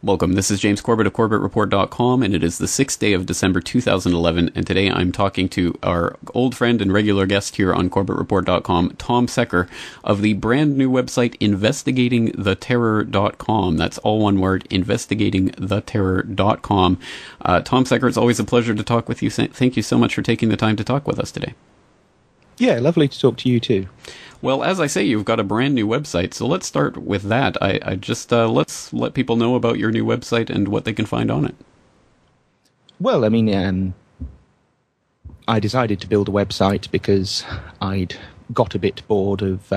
Welcome, this is James Corbett of CorbettReport.com, and it is the 6th day of December 2011, and today I'm talking to our old friend and regular guest here on CorbettReport.com, Tom Secker, of the brand new website InvestigatingTheTerror.com. That's all one word, InvestigatingTheTerror.com. Tom Secker, it's always a pleasure to talk with you. Thank you so much for taking the time to talk with us today. Yeah, lovely to talk to you too. Well, as I say, you've got a brand new website, so let's start with that. I just let's let people know about your new website and what they can find on it. Well, I mean, I decided to build a website because I'd got a bit bored of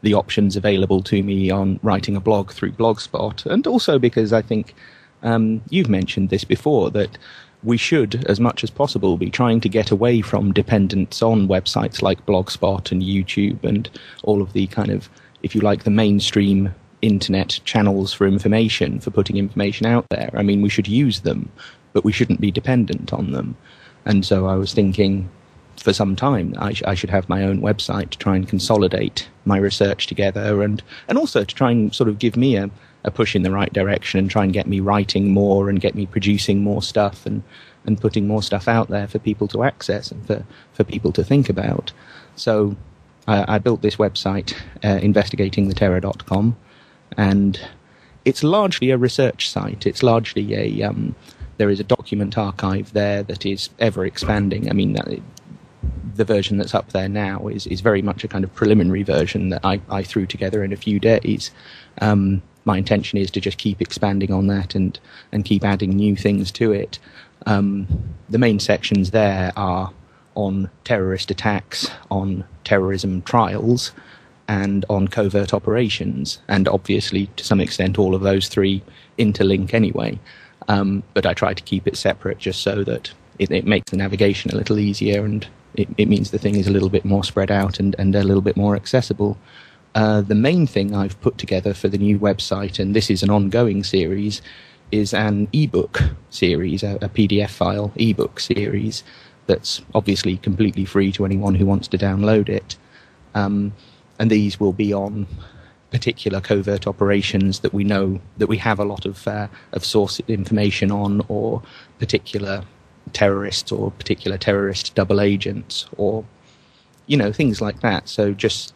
the options available to me on writing a blog through Blogspot, and also because I think you've mentioned this before, that we should, as much as possible, be trying to get away from dependence on websites like Blogspot and YouTube and all of the kind of, if you like, the mainstream internet channels for information, for putting information out there. I mean, we should use them, but we shouldn't be dependent on them. And so I was thinking for some time I should have my own website to try and consolidate my research together, and also to try and sort of give me a push in the right direction and try and get me writing more and get me producing more stuff and putting more stuff out there for people to access and for people to think about. So I built this website, investigatingtheterror.com, and it's largely a research site. It's largely there is a document archive there that is ever expanding. I mean, the version that's up there now is very much a kind of preliminary version that I threw together in a few days. My intention is to just keep expanding on that and keep adding new things to it. The main sections there are on terrorist attacks, on terrorism trials, and on covert operations. And obviously, to some extent, all of those three interlink anyway. But I try to keep it separate just so that it makes the navigation a little easier, and it means the thing is a little bit more spread out and a little bit more accessible. The main thing I've put together for the new website, and this is an ongoing series, is an ebook series, a PDF file ebook series that's obviously completely free to anyone who wants to download it. And these will be on particular covert operations that we know that we have a lot of source information on, or particular terrorists or particular terrorist double agents, or things like that. So just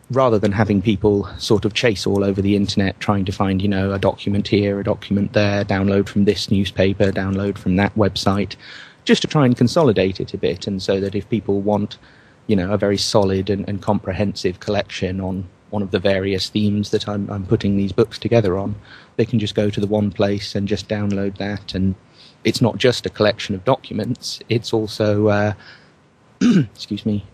rather than having people sort of chase all over the internet trying to find, a document here, a document there, download from this newspaper, download from that website, just to try and consolidate it a bit, and so that if people want, a very solid and comprehensive collection on one of the various themes that I'm putting these books together on, they can just go to the one place and just download that. And it's not just a collection of documents, it's also, excuse me,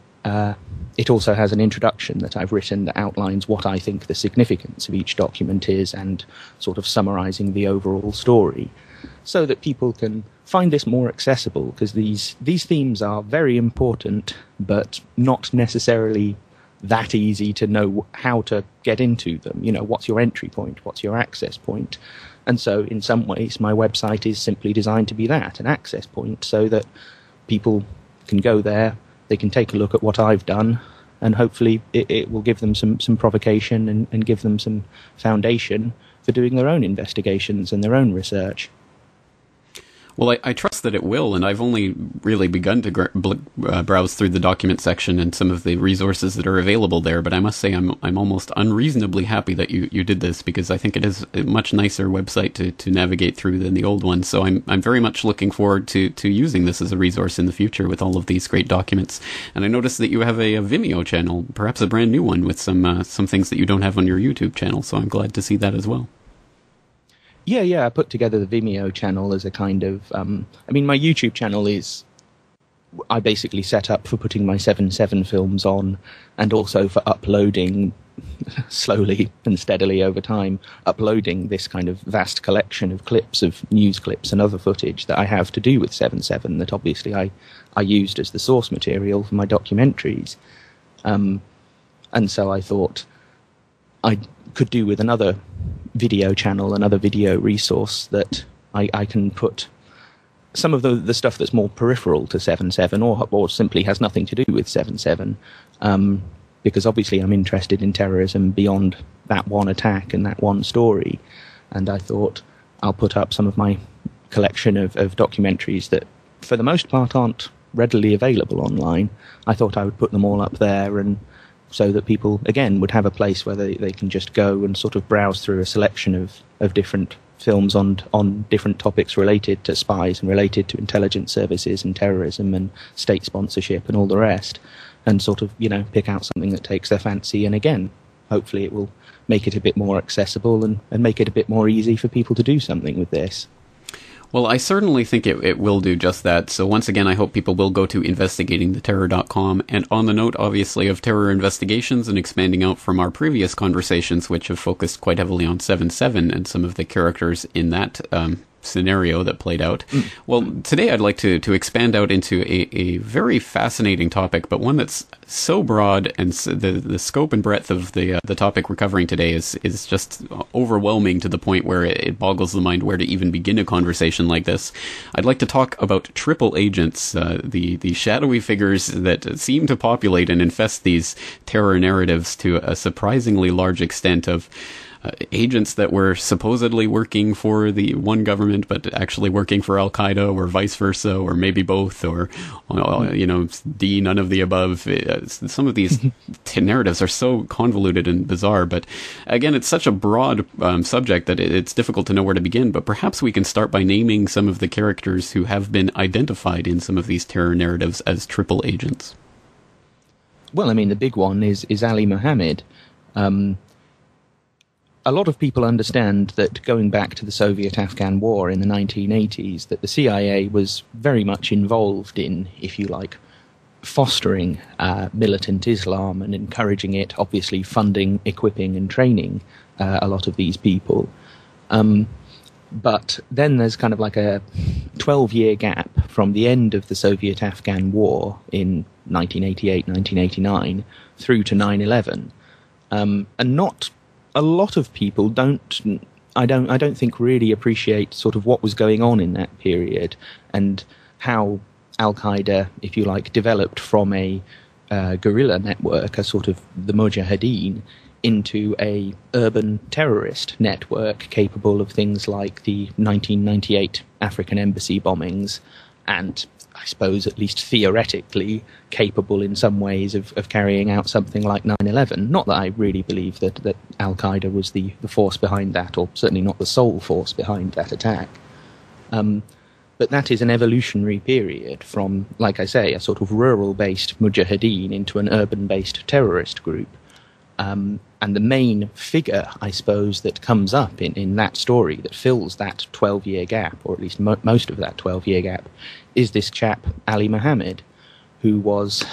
it also has an introduction that I've written that outlines what I think the significance of each document is, and sort of summarizing the overall story, so that people can find this more accessible, because these themes are very important, but not necessarily that easy to know how to get into them. What's your entry point? What's your access point? And so in some ways my website is simply designed to be that, an access point, so that people can go there, they can take a look at what I've done, and hopefully it will give them some provocation and give them some foundation for doing their own investigations and their own research. Well, I trust that it will, and I've only really begun to browse through the document section and some of the resources that are available there, but I must say I'm almost unreasonably happy that you did this, because I think it is a much nicer website to navigate through than the old one. So I'm very much looking forward to using this as a resource in the future with all of these great documents. And I noticed that you have a Vimeo channel, perhaps a brand new one, with some things that you don't have on your YouTube channel, so I'm glad to see that as well. Yeah, I put together the Vimeo channel as a kind of... my YouTube channel I basically set up for putting my 7/7 films on, and also for uploading, slowly and steadily over time, uploading this kind of vast collection of clips, of news clips and other footage that I have to do with 7/7, that obviously I used as the source material for my documentaries. And so I thought I could do with another video channel, another video resource that I can put some of the stuff that's more peripheral to 7/7, or simply has nothing to do with 7/7, because obviously I'm interested in terrorism beyond that one attack and that one story. And I thought I'll put up some of my collection of documentaries that, for the most part, aren't readily available online. I thought I would put them all up there, and so that people, again, would have a place where they can just go and sort of browse through a selection of different films on different topics related to spies and related to intelligence services and terrorism and state sponsorship and all the rest, and sort of, pick out something that takes their fancy. And again, hopefully it will make it a bit more accessible and make it a bit more easy for people to do something with this. Well, I certainly think it will do just that. So once again, I hope people will go to investigatingtheterror.com. And on the note, obviously, of terror investigations and expanding out from our previous conversations, which have focused quite heavily on 7/7 and some of the characters in that scenario that played out. Well, today I'd like to expand out into a very fascinating topic, but one that's so broad, and the scope and breadth of the topic we're covering today is just overwhelming to the point where it boggles the mind where to even begin a conversation like this. I'd like to talk about triple agents, the shadowy figures that seem to populate and infest these terror narratives to a surprisingly large extent of agents that were supposedly working for the one government, but actually working for Al-Qaeda, or vice versa, or maybe both, or, D, none of the above. Some of these narratives are so convoluted and bizarre, but again, it's such a broad subject that it's difficult to know where to begin, but perhaps we can start by naming some of the characters who have been identified in some of these terror narratives as triple agents. Well, I mean, the big one is Ali Mohammed. A lot of people understand that going back to the Soviet-Afghan War in the 1980s, that the CIA was very much involved in, if you like, fostering militant Islam and encouraging it, obviously funding, equipping and training a lot of these people. But then there's kind of like a 12-year gap from the end of the Soviet-Afghan War in 1988, 1989 through to 9/11. And not a lot of people I don't think really appreciate sort of what was going on in that period and how Al-Qaeda, if you like, developed from a guerrilla network, a sort of the Mujahideen, into a urban terrorist network capable of things like the 1998 African embassy bombings, and I suppose at least theoretically capable in some ways of carrying out something like 9/11. Not that I really believe that Al-Qaeda was the force behind that, or certainly not the sole force behind that attack. But that is an evolutionary period from, like I say, a sort of rural-based Mujahideen into an urban-based terrorist group. And the main figure, I suppose, that comes up in that story that fills that 12-year gap, or at least most of that 12-year gap, is this chap, Ali Mohammed, who was,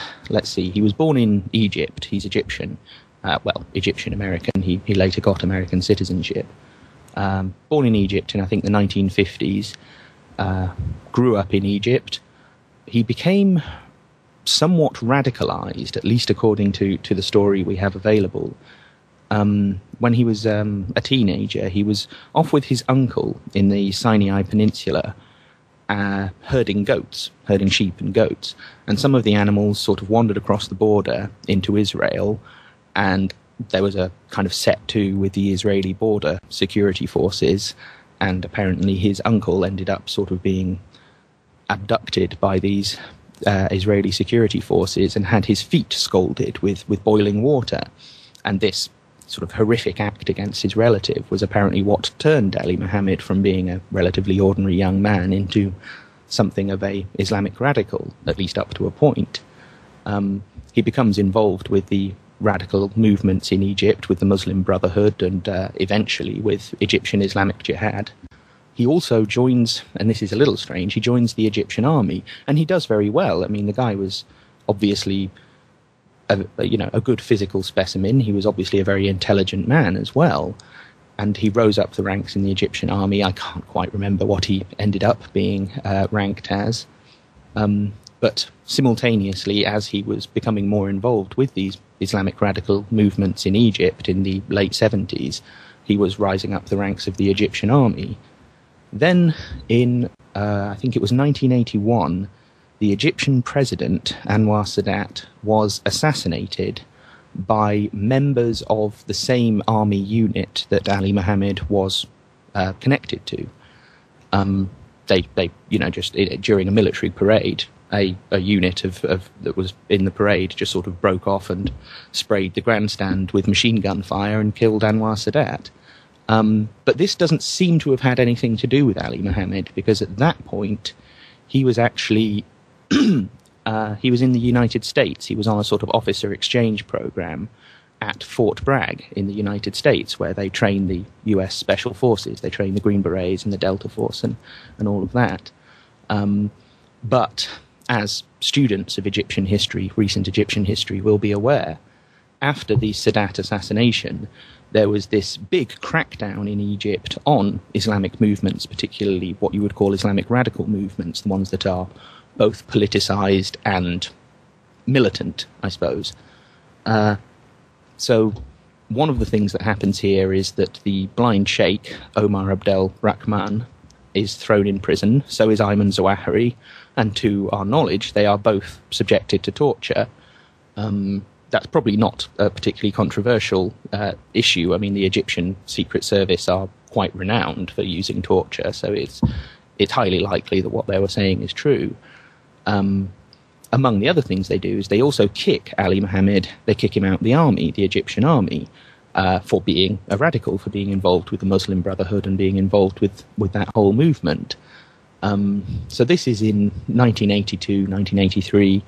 he was born in Egypt. He's Egyptian. Egyptian-American. He later got American citizenship. Born in Egypt in, I think, the 1950s. Grew up in Egypt. He became somewhat radicalized, at least according to the story we have available. When he was a teenager, he was off with his uncle in the Sinai Peninsula, herding sheep and goats. And some of the animals sort of wandered across the border into Israel, and there was a kind of set-to with the Israeli border security forces, and apparently his uncle ended up sort of being abducted by these Israeli security forces and had his feet scalded with boiling water. And this sort of horrific act against his relative was apparently what turned Ali Mohammed from being a relatively ordinary young man into something of a Islamic radical, at least up to a point. He becomes involved with the radical movements in Egypt, with the Muslim Brotherhood, and eventually with Egyptian Islamic Jihad. He also joins, and this is a little strange, he joins the Egyptian army, and he does very well. I mean, the guy was obviously a good physical specimen. He was obviously a very intelligent man as well, and he rose up the ranks in the Egyptian army. I can't quite remember what he ended up being ranked as, but simultaneously, as he was becoming more involved with these Islamic radical movements in Egypt in the late 70s, he was rising up the ranks of the Egyptian army. Then in, I think it was 1981, the Egyptian president, Anwar Sadat, was assassinated by members of the same army unit that Ali Mohammed was connected to. They just during a military parade, a unit of that was in the parade just sort of broke off and sprayed the grandstand with machine gun fire and killed Anwar Sadat. But this doesn't seem to have had anything to do with Ali Mohammed, because at that point he was actually he was in the United States. He was on a sort of officer exchange program at Fort Bragg in the United States, where they train the US Special Forces. They train the Green Berets and the Delta Force and all of that. But as students of Egyptian history, recent Egyptian history, will be aware, after the Sadat assassination, there was this big crackdown in Egypt on Islamic movements, particularly what you would call Islamic radical movements, the ones that are both politicized and militant, I suppose. So one of the things that happens here is that the blind sheikh, Omar Abdel Rahman, is thrown in prison. So is Ayman Zawahiri. And to our knowledge, they are both subjected to torture. That's probably not a particularly controversial issue. I mean, the Egyptian Secret Service are quite renowned for using torture, so it's highly likely that what they were saying is true. Among the other things they do is they also kick Ali Mohammed. They kick him out of the army, the Egyptian army, for being a radical, for being involved with the Muslim Brotherhood and being involved with that whole movement. So this is in 1982, 1983.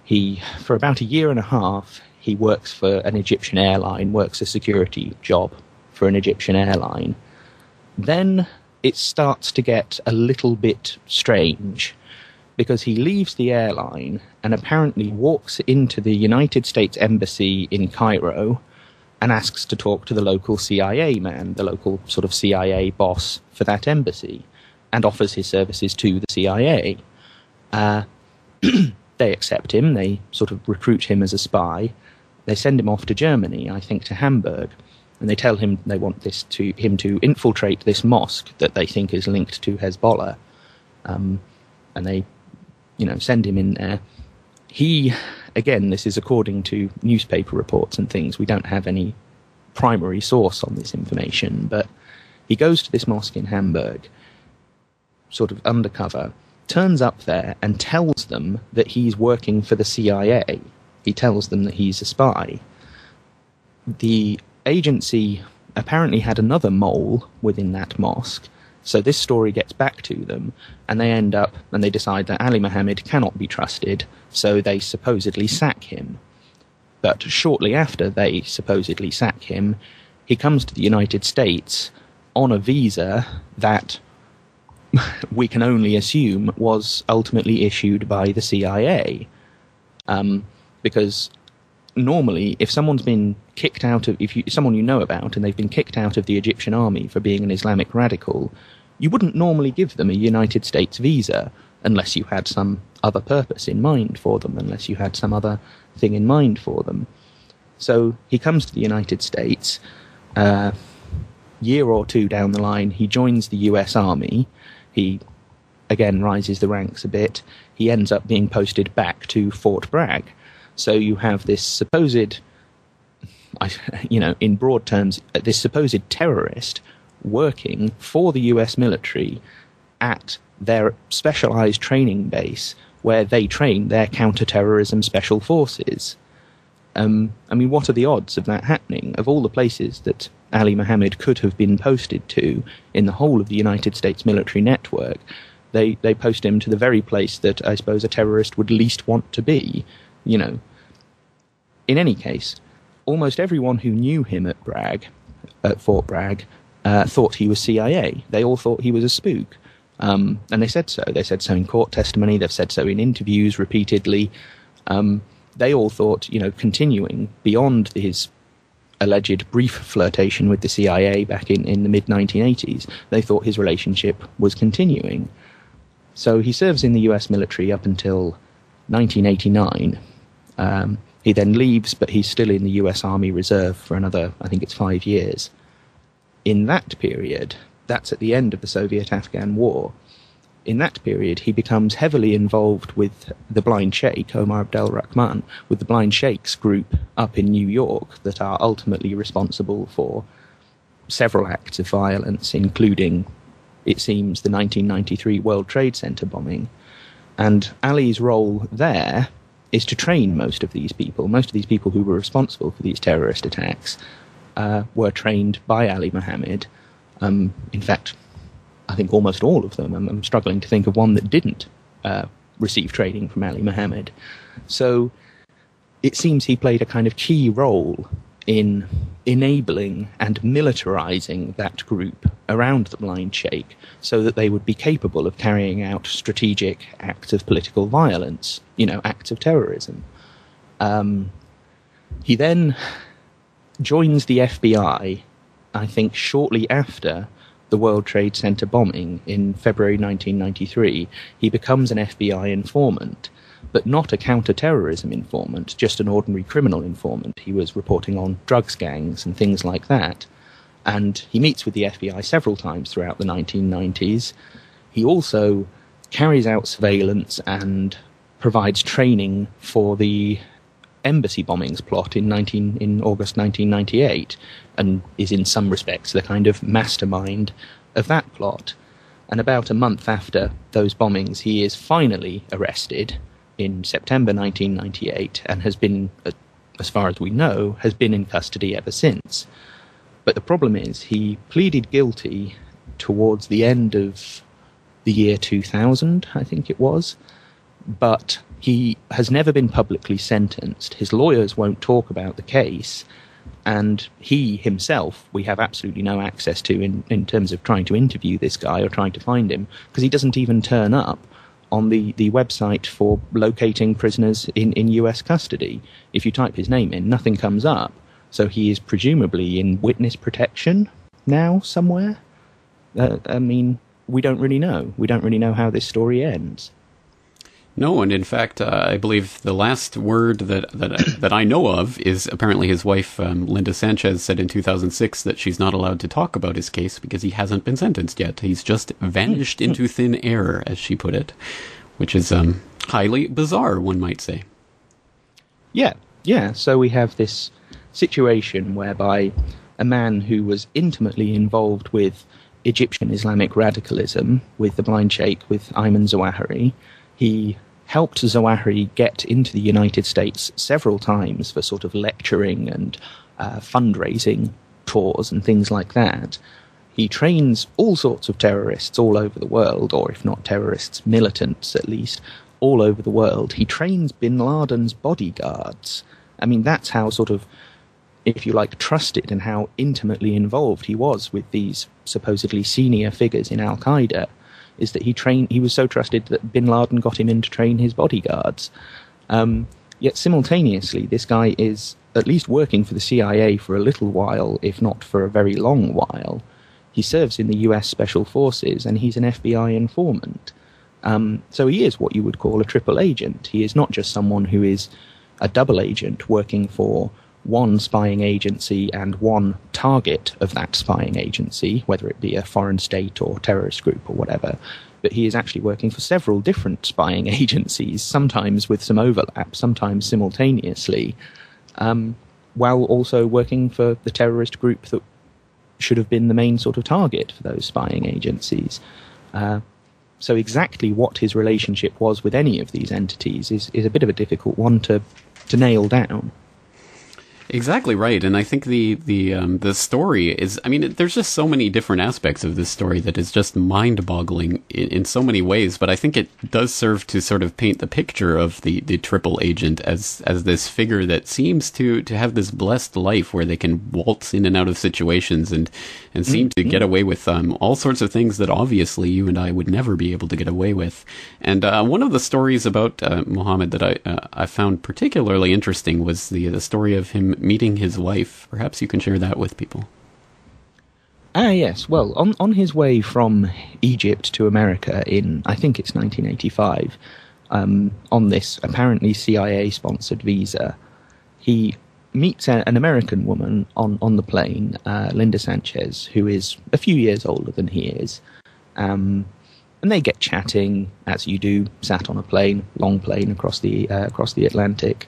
He, for about a year and a half, he works for an Egyptian airline, works a security job for an Egyptian airline. Then it starts to get a little bit strange, because he leaves the airline and apparently walks into the United States Embassy in Cairo and asks to talk to the local CIA man, the local sort of CIA boss for that embassy, and offers his services to the CIA. They accept him, they sort of recruit him as a spy, they send him off to Germany, I think to Hamburg, and they tell him they want him to infiltrate this mosque that they think is linked to Hezbollah, and they send him in there. He, again, this is according to newspaper reports and things, we don't have any primary source on this information, but he goes to this mosque in Hamburg, sort of undercover, turns up there and tells them that he's working for the CIA. He tells them that he's a spy. The agency apparently had another mole within that mosque, so this story gets back to them, and they decide that Ali Mohammed cannot be trusted, so they supposedly sack him. But shortly after they supposedly sack him, he comes to the United States on a visa that we can only assume was ultimately issued by the CIA. Because normally, if someone's been kicked out of, someone you know about, and they've been kicked out of the Egyptian army for being an Islamic radical, you wouldn't normally give them a United States visa unless you had some other purpose in mind for them, unless you had some other thing in mind for them. So he comes to the United States. Year or two down the line, he joins the US Army. He, again, rises the ranks a bit. He ends up being posted back to Fort Bragg. So you have this supposed, in broad terms, this supposed terrorist working for the US military at their specialized training base where they train their counter-terrorism special forces. What are the odds of that happening? Of all the places that Ali Mohammed could have been posted to in the whole of the United States military network, they post him to the very place that I suppose a terrorist would least want to be, In any case, almost everyone who knew him at Fort Bragg, thought he was CIA. They all thought he was a spook. And they said so. They said so in court testimony. They've said so in interviews repeatedly. They all thought, continuing beyond his alleged brief flirtation with the CIA back in the mid-1980s, they thought his relationship was continuing. So he serves in the US military up until 1989. He then leaves, but he's still in the US Army Reserve for another, I think it's 5 years. In that period, that's at the end of the Soviet-Afghan War, in that period he becomes heavily involved with the Blind Sheikh, Omar Abdel Rahman, with the Blind Sheikhs group up in New York that are ultimately responsible for several acts of violence, including it seems, the 1993 World Trade Center bombing. And Ali's role there is to train most of these people. Most of these people who were responsible for these terrorist attacks were trained by Ali Mohammed. In fact, I think almost all of them. I'm struggling to think of one that didn't receive training from Ali Mohammed. So it seems he played a kind of key role in enabling and militarizing that group around the blind sheikh so that they would be capable of carrying out strategic acts of political violence, acts of terrorism. He then joins the FBI, I think, shortly after the World Trade Center bombing in February 1993. He becomes an FBI informant, but not a counter-terrorism informant, just an ordinary criminal informant. He was reporting on drugs gangs and things like that. And he meets with the FBI several times throughout the 1990s. He also carries out surveillance and provides training for the embassy bombings plot in August 1998, and is in some respects the kind of mastermind of that plot. And about a month after those bombings, he is finally arrested in September 1998 and has been, as far as we know, has been in custody ever since. But the problem is he pleaded guilty towards the end of the year 2000, I think it was, but he has never been publicly sentenced. His lawyers won't talk about the case, and he himself we have absolutely no access to in terms of trying to interview this guy or trying to find him, because he doesn't even turn up on the website for locating prisoners in US custody. If you type his name in, nothing comes up. So he is presumably in witness protection now somewhere. We don't really know. We don't really know how this story ends. No, and in fact, I believe the last word that I know of is apparently his wife, Linda Sanchez, said in 2006 that she's not allowed to talk about his case because he hasn't been sentenced yet. He's just vanished into thin air, as she put it, which is highly bizarre, one might say. Yeah. So we have this situation whereby a man who was intimately involved with Egyptian Islamic radicalism, with the blind sheikh, with Ayman Zawahiri, he helped Zawahiri get into the United States several times for sort of lecturing and fundraising tours and things like that. He trains all sorts of terrorists all over the world, or if not terrorists, militants at least, all over the world. He trains bin Laden's bodyguards. I mean, that's how sort of, if you like, trusted and how intimately involved he was with these supposedly senior figures in Al-Qaeda, is that he was so trusted that bin Laden got him in to train his bodyguards. Yet simultaneously, this guy is at least working for the CIA for a little while, if not for a very long while. He serves in the US Special Forces, and he's an FBI informant. So he is what you would call a triple agent. He is not just someone who is a double agent working for one spying agency and one target of that spying agency, whether it be a foreign state or terrorist group or whatever, but he is actually working for several different spying agencies, sometimes with some overlap, sometimes simultaneously, while also working for the terrorist group that should have been the main sort of target for those spying agencies. So exactly what his relationship was with any of these entities is a bit of a difficult one to nail down. Exactly right, and I think the story is, I mean, there's just so many different aspects of this story that is just mind-boggling in so many ways, but I think it does serve to sort of paint the picture of the triple agent as this figure that seems to have this blessed life where they can waltz in and out of situations and seem to get away with all sorts of things that obviously you and I would never be able to get away with. And one of the stories about Mohammed that I found particularly interesting was the story of him meeting his wife. Perhaps you can share that with people. Yes. Well, on his way from Egypt to America in, I think it's 1985, on this apparently CIA-sponsored visa, he meets an American woman on the plane, Linda Sanchez, who is a few years older than he is. And they get chatting, as you do, sat on a plane, long plane across the Atlantic.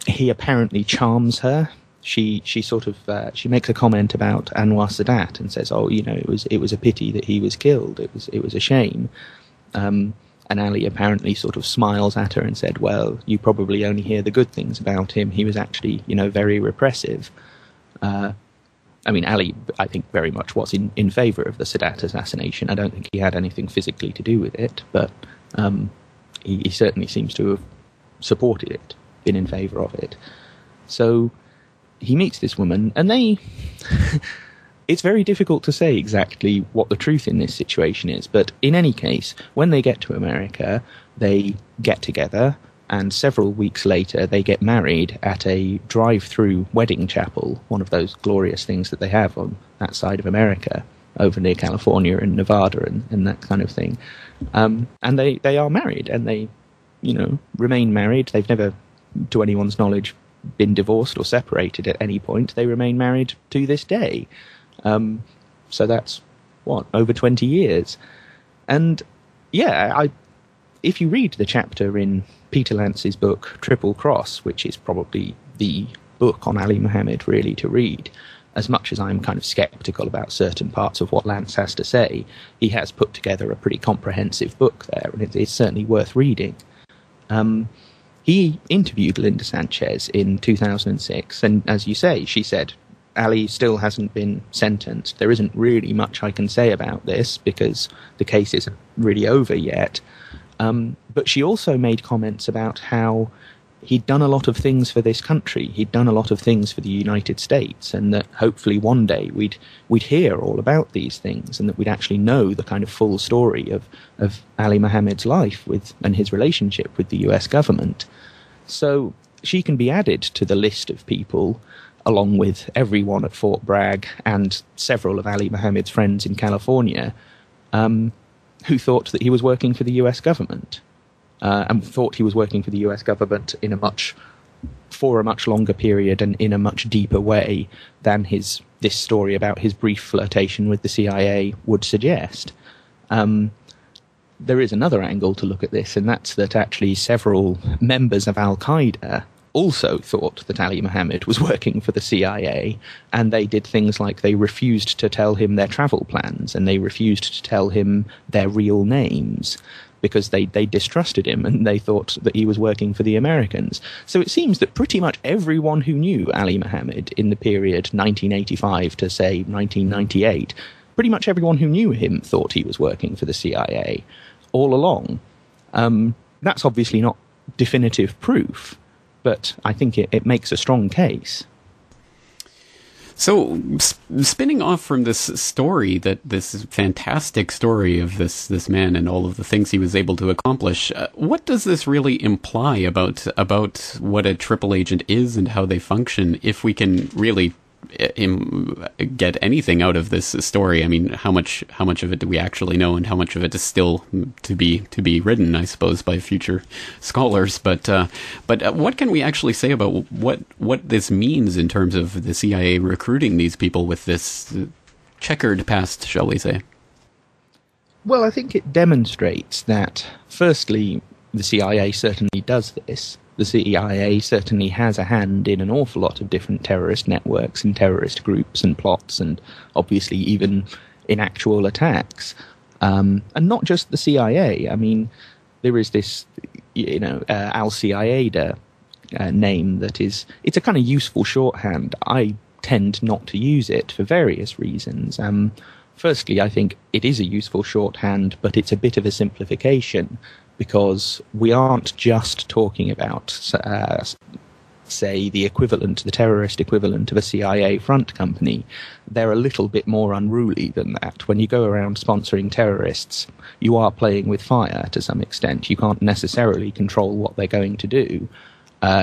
He apparently charms her. she sort of she makes a comment about Anwar Sadat and says, "Oh, it was a pity that he was killed. It was a shame." And Ali apparently sort of smiles at her and said, "Well, you probably only hear the good things about him. He was actually, very repressive." Ali, I think, very much was in favour of the Sadat assassination. I don't think he had anything physically to do with it, but he certainly seems to have supported it, been in favour of it. So he meets this woman, and it's very difficult to say exactly what the truth in this situation is, but in any case, when they get to America, they get together, and several weeks later they get married at a drive-through wedding chapel, one of those glorious things that they have on that side of America, over near California and Nevada and that kind of thing. And they are married, and they, remain married. They've never, to anyone's knowledge, been divorced or separated at any point. They remain married to this day. So that's, over 20 years. And, if you read the chapter in Peter Lance's book, Triple Cross, which is probably the book on Ali Mohammed really to read, as much as I'm kind of sceptical about certain parts of what Lance has to say, he has put together a pretty comprehensive book there, and it's certainly worth reading. He interviewed Linda Sanchez in 2006, and as you say, she said, Ali still hasn't been sentenced. There isn't really much I can say about this because the case isn't really over yet. But she also made comments about how he'd done a lot of things for this country. He'd done a lot of things for the United States, and that hopefully one day we'd hear all about these things, and that we'd actually know the kind of full story of Ali Mohammed's life and his relationship with the US government. So she can be added to the list of people, along with everyone at Fort Bragg and several of Ali Mohammed's friends in California, who thought that he was working for the US government, and thought he was working for the US government for a much longer period and in a much deeper way than this story about his brief flirtation with the CIA would suggest. There is another angle to look at this, and that's that actually several members of Al-Qaeda also thought that Ali Mohammed was working for the CIA, and they did things like they refused to tell him their travel plans, and they refused to tell him their real names, because they distrusted him, and they thought that he was working for the Americans. So it seems that pretty much everyone who knew Ali Mohammed in the period 1985 to, say, 1998, pretty much everyone who knew him thought he was working for the CIA all along. That's obviously not definitive proof, but I think it makes a strong case. So, spinning off from this story, this fantastic story of this man and all of the things he was able to accomplish, what does this really imply about what a triple agent is and how they function, if we can really get anything out of this story? I mean, how much of it do we actually know, and how much of it is still to be written, I suppose, by future scholars? But what can we actually say about what this means in terms of the CIA recruiting these people with this checkered past, shall we say? Well, I think it demonstrates that, firstly, the CIA certainly does this. The CIA certainly has a hand in an awful lot of different terrorist networks and terrorist groups and plots, and obviously even in actual attacks. And not just the CIA. I mean, there is this, al-Qaeda name that it's a kind of useful shorthand. I tend not to use it for various reasons. Firstly, I think it is a useful shorthand, but it's a bit of a simplification, because we aren't just talking about, say, the terrorist equivalent of a CIA front company. They're a little bit more unruly than that. When you go around sponsoring terrorists, you are playing with fire to some extent. You can't necessarily control what they're going to do.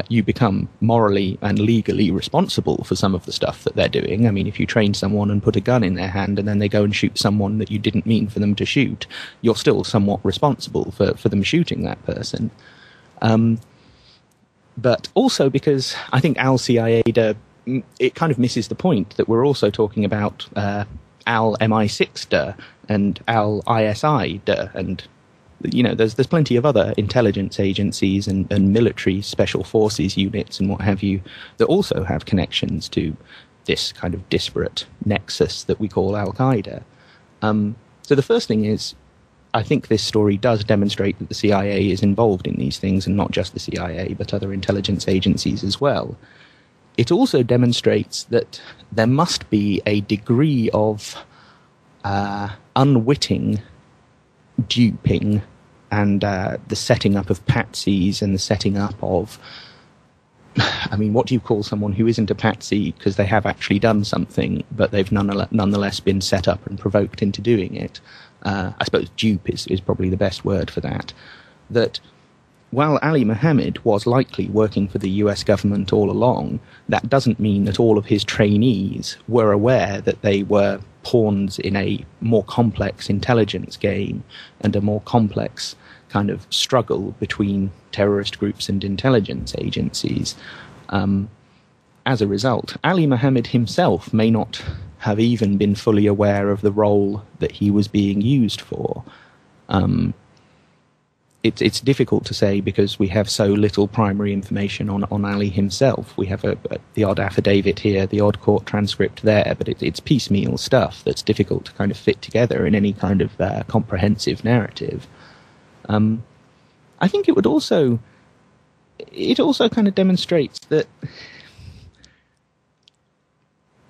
You become morally and legally responsible for some of the stuff that they're doing. I mean, if you train someone and put a gun in their hand and then they go and shoot someone that you didn't mean for them to shoot, you're still somewhat responsible for them shooting that person. But also because I think al-Qaeda, it kind of misses the point that we're also talking about al-MI6-DA and al-ISI-DA, and there's plenty of other intelligence agencies and military special forces units and what have you that also have connections to this kind of disparate nexus that we call Al-Qaeda. So the first thing is, I think this story does demonstrate that the CIA is involved in these things, and not just the CIA, but other intelligence agencies as well. It also demonstrates that there must be a degree of unwitting duping and the setting up of patsies and the setting up of, I mean, what do you call someone who isn't a patsy because they have actually done something, but they've nonetheless been set up and provoked into doing it? I suppose dupe is probably the best word for that. That while Ali Mohammed was likely working for the US government all along, that doesn't mean that all of his trainees were aware that they were pawns in a more complex intelligence game and a more complex kind of struggle between terrorist groups and intelligence agencies. As a result, Ali Mohammed himself may not have even been fully aware of the role that he was being used for. It's difficult to say because we have so little primary information on Ali himself. We have the odd affidavit here, the odd court transcript there, but it's piecemeal stuff that's difficult to kind of fit together in any kind of comprehensive narrative. I think it also kind of demonstrates that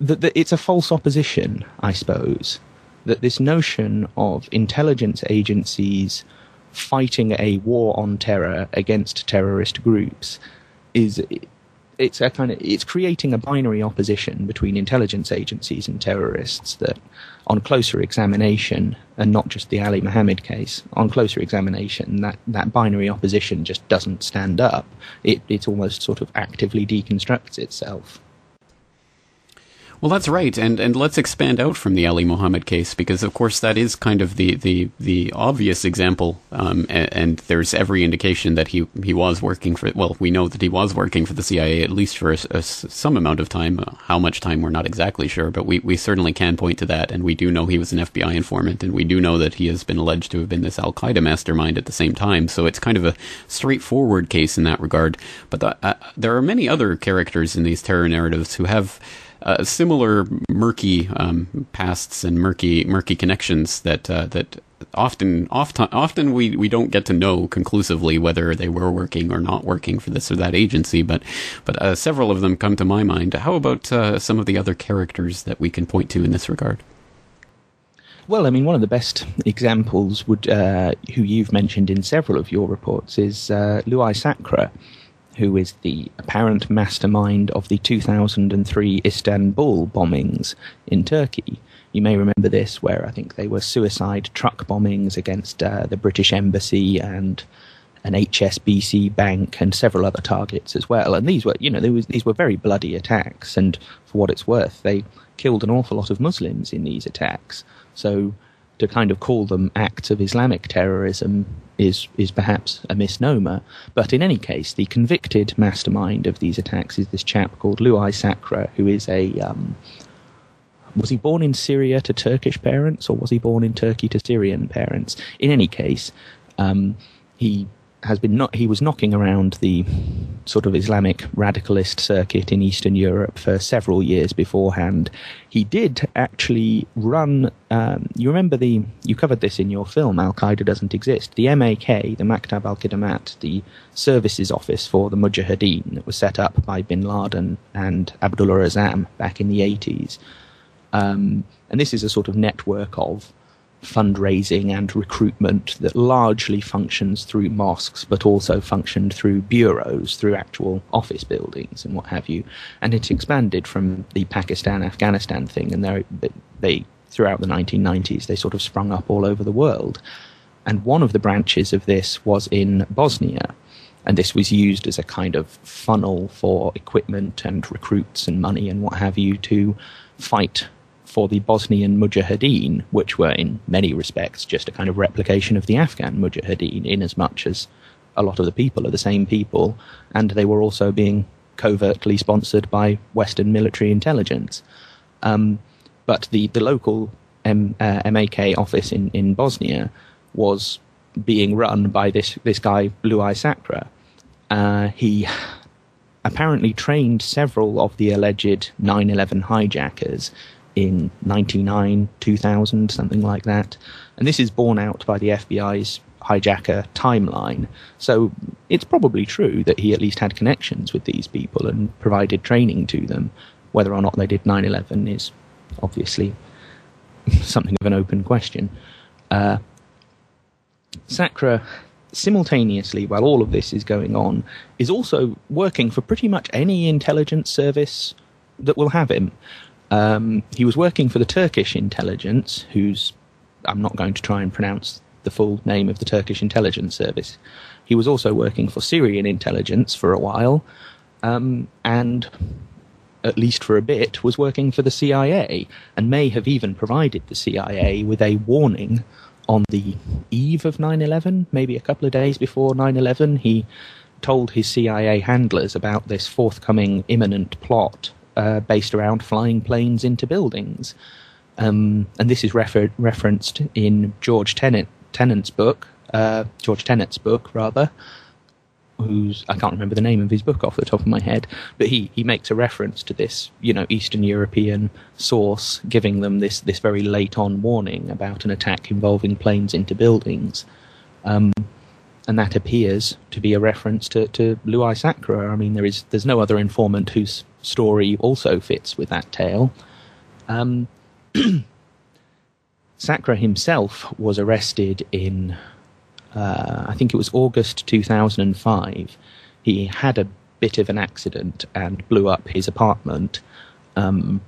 it's a false opposition, I suppose, that this notion of intelligence agencies fighting a war on terror against terrorist groups it's creating a binary opposition between intelligence agencies and terrorists that, on closer examination, and not just the Ali Mohammed case, on closer examination, that binary opposition just doesn't stand up. It almost sort of actively deconstructs itself. Well, that's right, and let's expand out from the Ali Mohammed case, because of course that is kind of the obvious example, and there's every indication that he was working for, well, we know that he was working for the CIA at least for some amount of time. How much time, we're not exactly sure, but we certainly can point to that, and we do know he was an FBI informant, and we do know that he has been alleged to have been this Al-Qaeda mastermind at the same time, so it's kind of a straightforward case in that regard. But there are many other characters in these terror narratives who have similar murky pasts and murky connections that often we don't get to know conclusively whether they were working or not working for this or that agency, but several of them come to my mind. How about some of the other characters that we can point to in this regard? Well, I mean, one of the best examples who you've mentioned in several of your reports is Luay Sakra, who is the apparent mastermind of the 2003 Istanbul bombings in Turkey. You may remember this, where I think they were suicide truck bombings against the British Embassy and an HSBC bank and several other targets as well. And these were, these were very bloody attacks. And for what it's worth, they killed an awful lot of Muslims in these attacks. So to kind of call them acts of Islamic terrorism is perhaps a misnomer. But in any case, the convicted mastermind of these attacks is this chap called Luay Sakra, who is was he born in Syria to Turkish parents, or was he born in Turkey to Syrian parents? In any case, he was knocking around the sort of Islamic radicalist circuit in Eastern Europe for several years beforehand. He did actually run, you covered this in your film, Al-Qaeda Doesn't Exist, the MAK, the Maktab al-Khidamat, the services office for the Mujahideen that was set up by Bin Laden and Abdullah Azzam back in the 80s. And this is a sort of network of fundraising and recruitment that largely functions through mosques, but also functioned through bureaus, through actual office buildings and what have you. And it's expanded from the Pakistan-Afghanistan thing, and they throughout the 1990s, they sort of sprung up all over the world. And one of the branches of this was in Bosnia, and this was used as a kind of funnel for equipment and recruits and money and what have you to fight for the Bosnian Mujahideen, which were in many respects just a kind of replication of the Afghan Mujahideen, in as much as a lot of the people are the same people, and they were also being covertly sponsored by Western military intelligence. But the local MAK office in Bosnia was being run by this guy, Louis Sacre. He apparently trained several of the alleged 9/11 hijackers in 99, 2000, something like that. And this is borne out by the FBI's hijacker timeline. So it's probably true that he at least had connections with these people and provided training to them. Whether or not they did 9/11 is obviously something of an open question. Sacre, simultaneously, while all of this is going on, is also working for pretty much any intelligence service that will have him. He was working for the Turkish intelligence, I'm not going to try and pronounce the full name of the Turkish intelligence service. He was also working for Syrian intelligence for a while, and at least for a bit, was working for the CIA, and may have even provided the CIA with a warning on the eve of 9/11, maybe a couple of days before 9/11. He told his CIA handlers about this forthcoming imminent plot based around flying planes into buildings. And this is referenced in George Tenet's book, who's, I can't remember the name of his book off the top of my head, but he makes a reference to this, Eastern European source giving them this very late on warning about an attack involving planes into buildings. And that appears to be a reference to Louis Sacre. I mean, there's no other informant whose story also fits with that tale. Sacre himself was arrested in I think it was August 2005. He had a bit of an accident and blew up his apartment I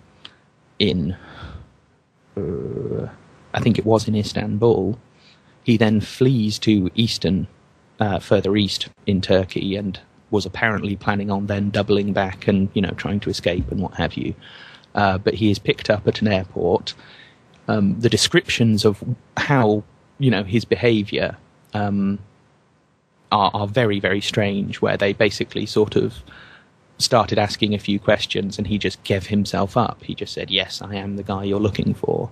think it was in Istanbul. He then flees to further east in Turkey, and was apparently planning on then doubling back and, trying to escape and what have you. But he is picked up at an airport. The descriptions of how, his behaviour are very, very strange, where they basically sort of started asking a few questions and he just gave himself up. He just said, yes, I am the guy you're looking for.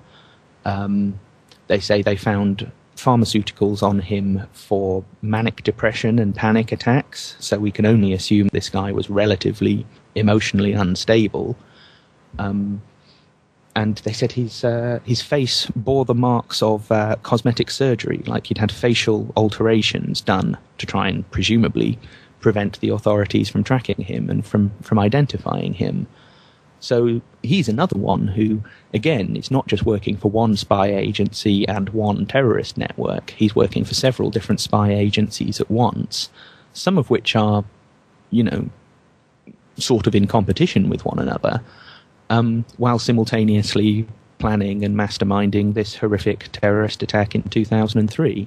They say they found pharmaceuticals on him for manic depression and panic attacks, so we can only assume this guy was relatively emotionally unstable. And they said his face bore the marks of cosmetic surgery, like he'd had facial alterations done to try and presumably prevent the authorities from tracking him and from identifying him. So he's another one who, again, is not just working for one spy agency and one terrorist network. He's working for several different spy agencies at once, some of which are, sort of in competition with one another. While simultaneously planning and masterminding this horrific terrorist attack in 2003.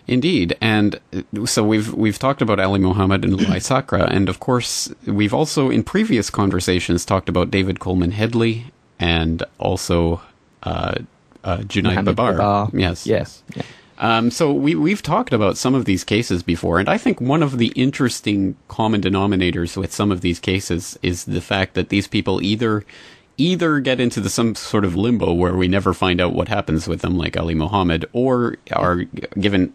Indeed, and so we've talked about Ali Mohammed and Louis Sacre, and of course we've also in previous conversations talked about David Coleman Headley and also Junaid Babar. Yes. Yeah. So we've talked about some of these cases before, and I think one of the interesting common denominators with some of these cases is the fact that these people either get into some sort of limbo where we never find out what happens with them, like Ali Mohammed, or are given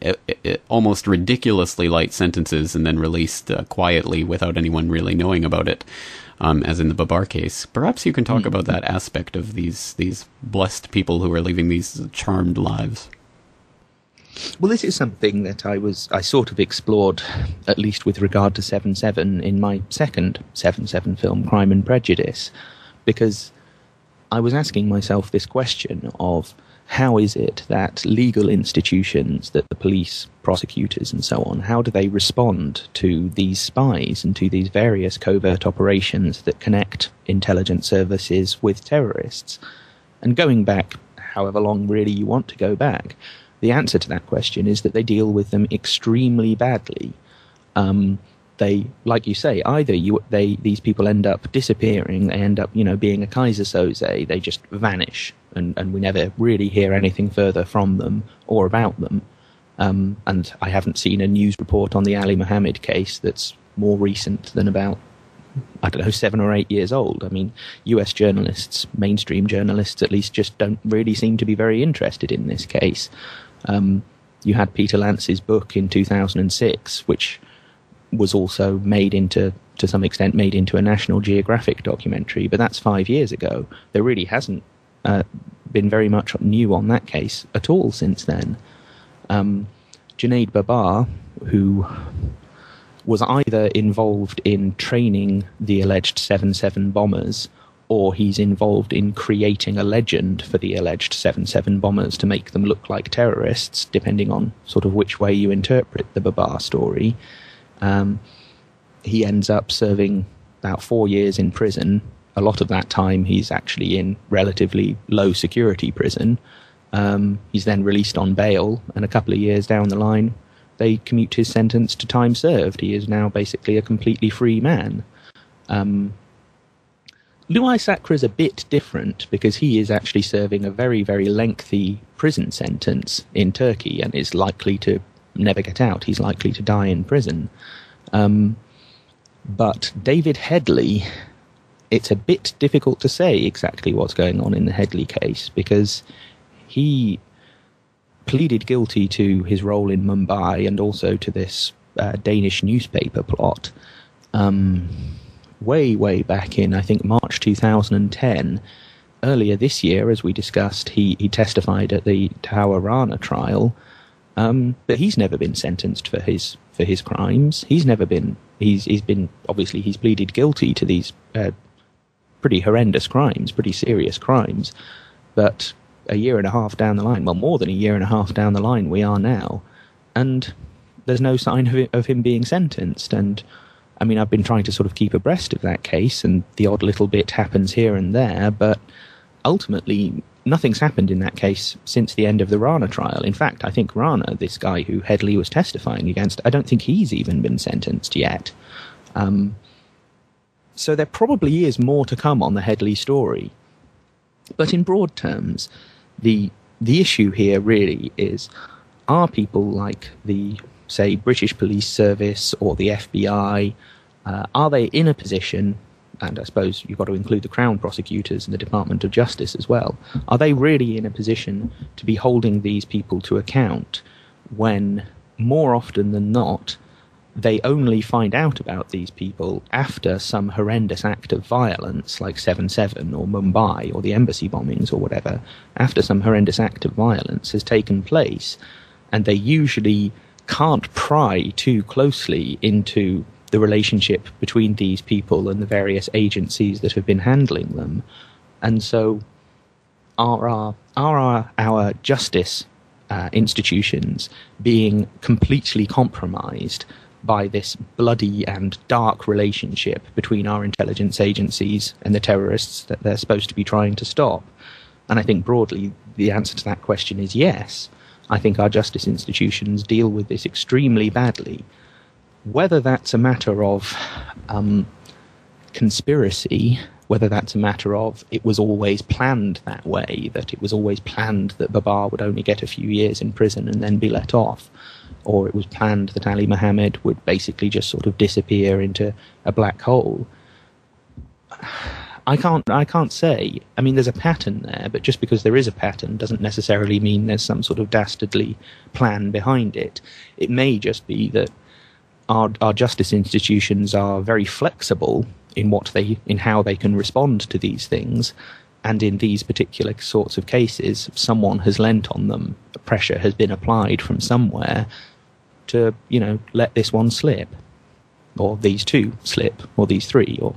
almost ridiculously light sentences and then released quietly without anyone really knowing about it, as in the Babar case. Perhaps you can talk about that aspect of these blessed people who are living these charmed lives. Well, this is something that I sort of explored, at least with regard to 7/7, in my second 7/7 film, Crime and Prejudice, because I was asking myself this question of how is it that legal institutions, that the police, prosecutors and so on, how do they respond to these spies and to these various covert operations that connect intelligence services with terrorists? And going back however long really you want to go back, the answer to that question is that they deal with them extremely badly. They, like you say, either these people end up disappearing, they end up, being a Kaiser Soze, they just vanish, and we never really hear anything further from them or about them. And I haven't seen a news report on the Ali Mohammed case that's more recent than about I don't know, 7 or 8 years old. I mean, US journalists, mainstream journalists at least, just don't really seem to be very interested in this case. You had Peter Lance's book in 2006, which was also to some extent made into a National Geographic documentary, but that's 5 years ago. There really hasn't been very much new on that case at all since then. Junaid Babar, who was either involved in training the alleged 7/7 bombers, or he's involved in creating a legend for the alleged 7/7 bombers to make them look like terrorists, depending on sort of which way you interpret the Babar story. He ends up serving about 4 years in prison. A lot of that time he's actually in relatively low security prison. He's then released on bail, and a couple of years down the line, they commute his sentence to time served. He is now basically a completely free man. Luay Sakra is a bit different because he is actually serving a very, very lengthy prison sentence in Turkey and is likely to never get out. He's likely to die in prison. But David Headley, it's a bit difficult to say exactly what's going on in the Headley case because he pleaded guilty to his role in Mumbai and also to this Danish newspaper plot way back in, I think, March 2010. Earlier this year, as we discussed, he testified at the Tower Rana trial, but he's never been sentenced for his crimes. He's pleaded guilty to these pretty horrendous crimes, pretty serious crimes, but a year and a half down the line, well, more than a year and a half down the line we are now, and there's no sign of him being sentenced. And I mean, I've been trying to sort of keep abreast of that case, and the odd little bit happens here and there, but ultimately nothing's happened in that case since the end of the Rana trial. In fact, I think Rana, this guy who Headley was testifying against, I don't think he's even been sentenced yet. So there probably is more to come on the Headley story. But in broad terms, the issue here really is, are people like the, say, British Police Service or the FBI, are they in a position, and I suppose you've got to include the Crown prosecutors and the Department of Justice as well, are they really in a position to be holding these people to account when, more often than not, they only find out about these people after some horrendous act of violence, like 7/7 or Mumbai or the embassy bombings or whatever, after some horrendous act of violence has taken place, and they usually can't pry too closely into the relationship between these people and the various agencies that have been handling them. And so are our justice institutions being completely compromised by this bloody and dark relationship between our intelligence agencies and the terrorists that they're supposed to be trying to stop? And I think broadly the answer to that question is yes. I think our justice institutions deal with this extremely badly. Whether that's a matter of conspiracy, whether that's a matter of it was always planned that way, that it was always planned that Babar would only get a few years in prison and then be let off, or it was planned that Ali Mohammed would basically just sort of disappear into a black hole, I can't say. I mean, there's a pattern there, but just because there is a pattern doesn't necessarily mean there's some sort of dastardly plan behind it. It may just be that our justice institutions are very flexible in how they can respond to these things, and in these particular sorts of cases, someone has lent on them. Pressure has been applied from somewhere to, let this one slip, or these two slip, or these three, or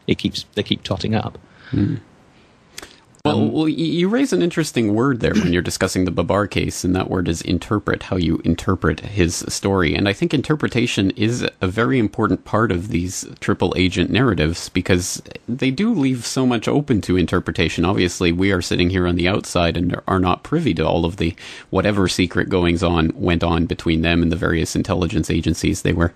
they keep totting up. Mm. Well, you raise an interesting word there when you're discussing the Babar case, and that word is interpret, how you interpret his story. And I think interpretation is a very important part of these triple agent narratives, because they do leave so much open to interpretation. Obviously, we are sitting here on the outside and are not privy to all of the whatever secret goings-on went on between them and the various intelligence agencies they were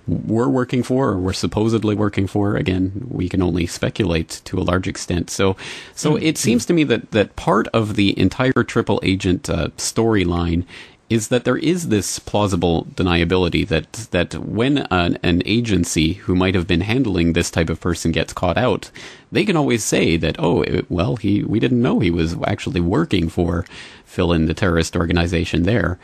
working for, or were supposedly working for. Again, we can only speculate to a large extent. So it seems to me that part of the entire triple agent storyline is that there is this plausible deniability that when an agency who might have been handling this type of person gets caught out, they can always say that, we didn't know he was actually working for fill in the terrorist organization there.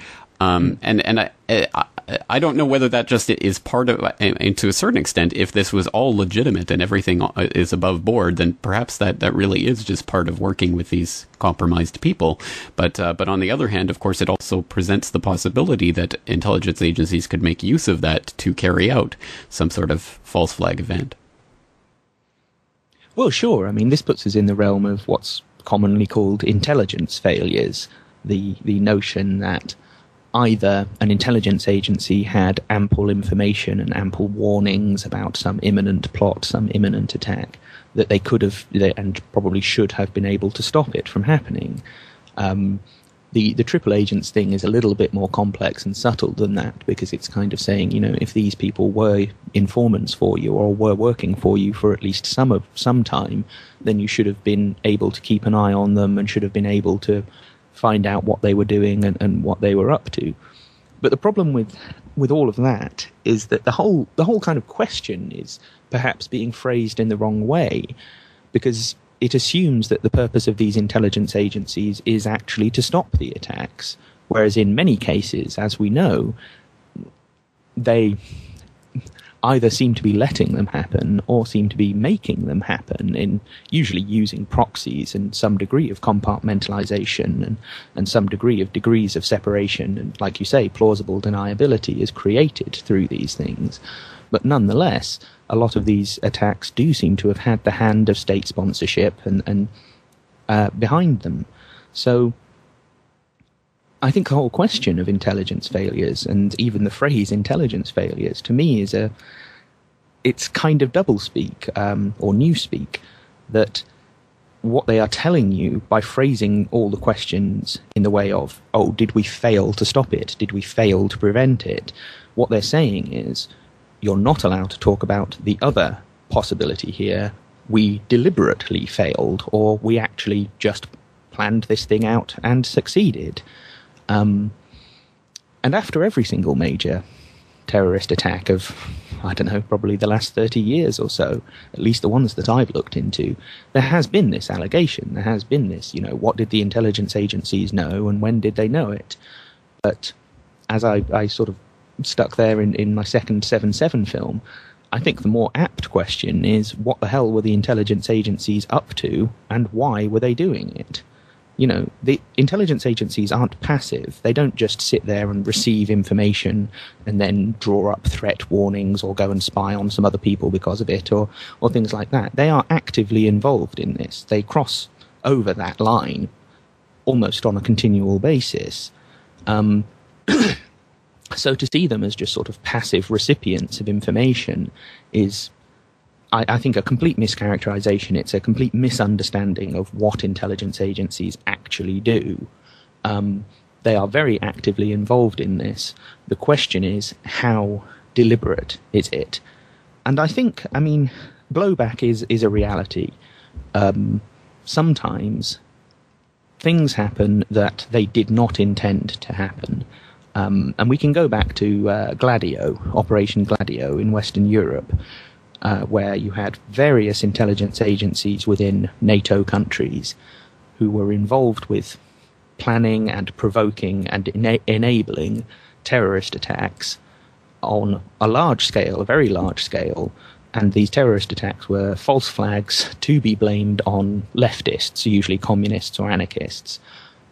I don't know whether that just is part of, and to a certain extent, if this was all legitimate and everything is above board, then perhaps that really is just part of working with these compromised people. But on the other hand, of course, it also presents the possibility that intelligence agencies could make use of that to carry out some sort of false flag event. Well, sure. I mean, this puts us in the realm of what's commonly called intelligence failures. The notion that either an intelligence agency had ample information and ample warnings about some imminent plot, some imminent attack, that they could have and probably should have been able to stop it from happening. The triple agents thing is a little bit more complex and subtle than that, because it's kind of saying, if these people were informants for you or were working for you for at least some time, then you should have been able to keep an eye on them and should have been able to find out what they were doing and what they were up to. But the problem with all of that is that the whole kind of question is perhaps being phrased in the wrong way, because it assumes that the purpose of these intelligence agencies is actually to stop the attacks, whereas in many cases, as we know, they either seem to be letting them happen or seem to be making them happen, in usually using proxies and some degree of compartmentalization and some degrees of separation. And like you say, plausible deniability is created through these things. But nonetheless, a lot of these attacks do seem to have had the hand of state sponsorship and behind them. So I think the whole question of intelligence failures, and even the phrase intelligence failures, to me it's kind of doublespeak or newspeak, that what they are telling you by phrasing all the questions in the way of, did we fail to stop it? Did we fail to prevent it? What they're saying is, you're not allowed to talk about the other possibility here. We deliberately failed, or we actually just planned this thing out and succeeded. And after every single major terrorist attack of, I don't know, probably the last 30 years or so, at least the ones that I've looked into, there has been this allegation. There has been this, what did the intelligence agencies know and when did they know it? But as I sort of stuck there in my second 7/7 film, I think the more apt question is, what the hell were the intelligence agencies up to and why were they doing it? The intelligence agencies aren't passive. They don't just sit there and receive information and then draw up threat warnings or go and spy on some other people because of it or things like that. They are actively involved in this. They cross over that line almost on a continual basis. So to see them as just sort of passive recipients of information is, I think, a complete mischaracterization. It's a complete misunderstanding of what intelligence agencies actually do. They are very actively involved in this. The question is, how deliberate is it? And I think, blowback is a reality. Sometimes things happen that they did not intend to happen. And we can go back to Gladio, Operation Gladio in Western Europe, where you had various intelligence agencies within NATO countries who were involved with planning and provoking and enabling terrorist attacks on a large scale, a very large scale. And these terrorist attacks were false flags to be blamed on leftists, usually communists or anarchists.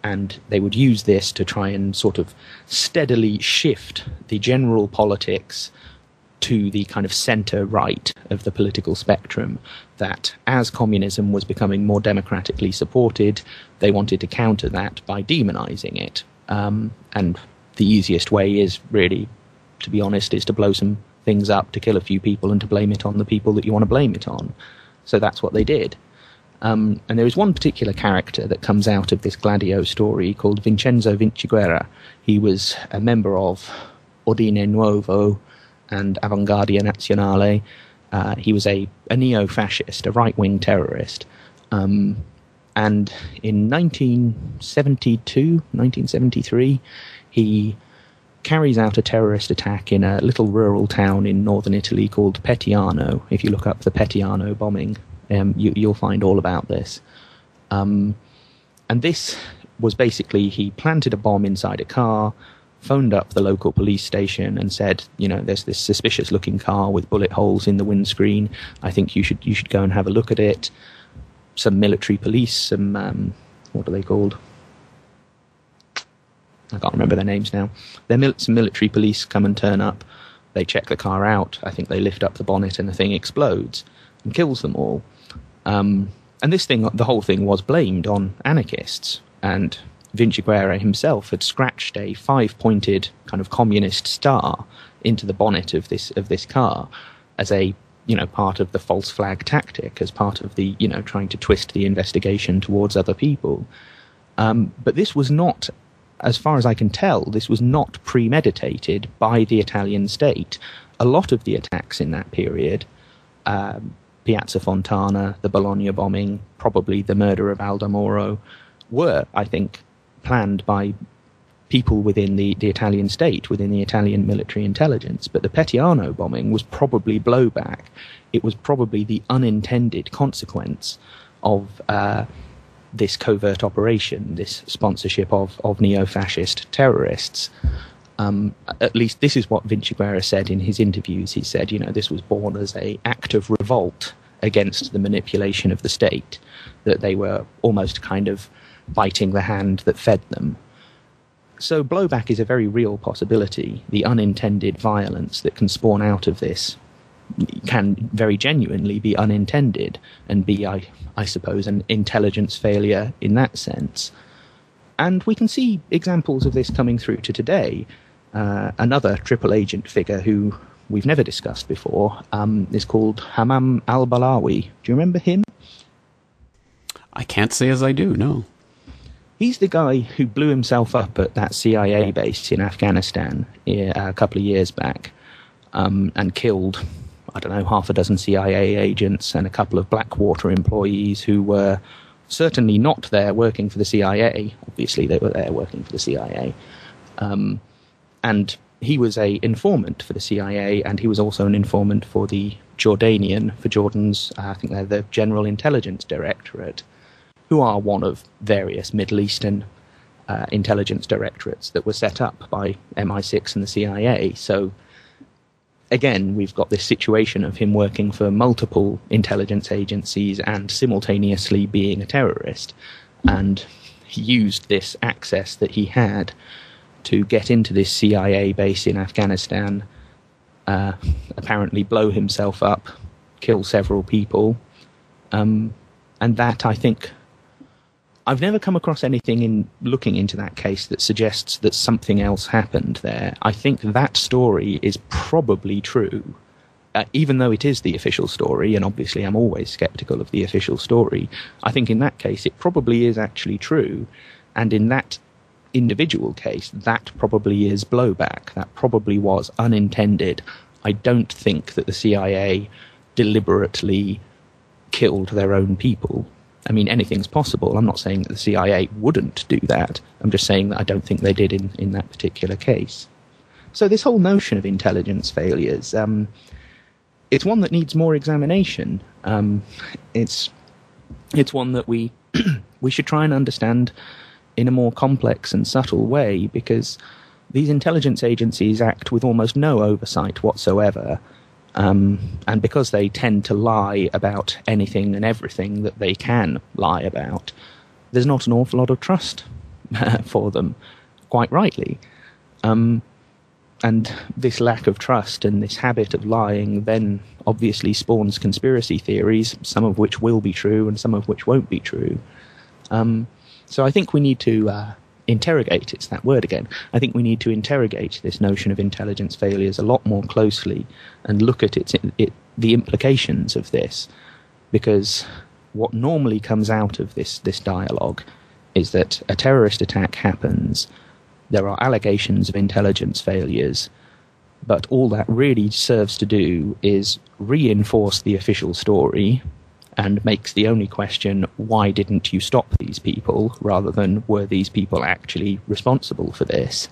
And they would use this to try and sort of steadily shift the general politics to the kind of center-right of the political spectrum, that as communism was becoming more democratically supported, they wanted to counter that by demonizing it. And the easiest way is really, to be honest, is to blow some things up, to kill a few people, and to blame it on the people that you want to blame it on. So that's what they did. And there is one particular character that comes out of this Gladio story called Vincenzo Vinciguerra. He was a member of Ordine Nuovo and Avanguardia Nazionale. He was a neo-fascist, a right-wing terrorist. And in 1973, he carries out a terrorist attack in a little rural town in northern Italy called Pettiano. If you look up the Pettiano bombing, you'll find all about this. And this was basically, he planted a bomb inside a car, phoned up the local police station and said, there's this suspicious-looking car with bullet holes in the windscreen. I think you should go and have a look at it. Some military police, some what are they called? I can't remember their names now. Some military police come and turn up. They check the car out. I think they lift up the bonnet and the thing explodes and kills them all. And the whole thing was blamed on anarchists. And Vinciguerra himself had scratched a 5-pointed kind of communist star into the bonnet of this car as a part of the false flag tactic, as part of the trying to twist the investigation towards other people. But this was not, as far as I can tell, this was not premeditated by the Italian state. A lot of the attacks in that period, Piazza Fontana, the Bologna bombing, probably the murder of Aldo Moro, were, I think, planned by people within the Italian state, within the Italian military intelligence. But the Pettiano bombing was probably blowback. It was probably the unintended consequence of this covert operation, this sponsorship of neo-fascist terrorists. At least this is what Vinciguerra said in his interviews. He said, this was born as an act of revolt against the manipulation of the state, that they were almost kind of biting the hand that fed them. So blowback is a very real possibility. The unintended violence that can spawn out of this can very genuinely be unintended and be, I suppose, an intelligence failure in that sense. And we can see examples of this coming through to today. Another triple agent figure who we've never discussed before is called Humam al-Balawi. Do you remember him? I can't say as I do, no. He's the guy who blew himself up at that CIA base in Afghanistan a couple of years back and killed, I don't know, half a dozen CIA agents and a couple of Blackwater employees who were certainly not there working for the CIA. Obviously, they were there working for the CIA. And he was an informant for the CIA, and he was also an informant for the Jordanian, for Jordan's, I think they're the General Intelligence Directorate, who are one of various Middle Eastern intelligence directorates that were set up by MI6 and the CIA. So, again, we've got this situation of him working for multiple intelligence agencies and simultaneously being a terrorist. And he used this access that he had to get into this CIA base in Afghanistan, apparently blow himself up, kill several people. And that, I think, I've never come across anything in looking into that case that suggests that something else happened there. I think that story is probably true, even though it is the official story, and obviously I'm always sceptical of the official story. I think in that case it probably is actually true, and in that individual case, that probably is blowback. That probably was unintended. I don't think that the CIA deliberately killed their own people. I mean, anything's possible. I'm not saying that the CIA wouldn't do that. I'm just saying that I don't think they did in that particular case. So this whole notion of intelligence failures, it's one that needs more examination. It's one that we we should try and understand in a more complex and subtle way, because these intelligence agencies act with almost no oversight whatsoever. And because they tend to lie about anything and everything that they can lie about, there's not an awful lot of trust for them, quite rightly. And this lack of trust and this habit of lying then obviously spawns conspiracy theories, some of which will be true and some of which won't be true. So I think we need to interrogate, it's that word again, I think we need to interrogate this notion of intelligence failures a lot more closely and look at the implications of this, because what normally comes out of this dialogue is that a terrorist attack happens, there are allegations of intelligence failures, but all that really serves to do is reinforce the official story and makes the only question, why didn't you stop these people, rather than were these people actually responsible for this?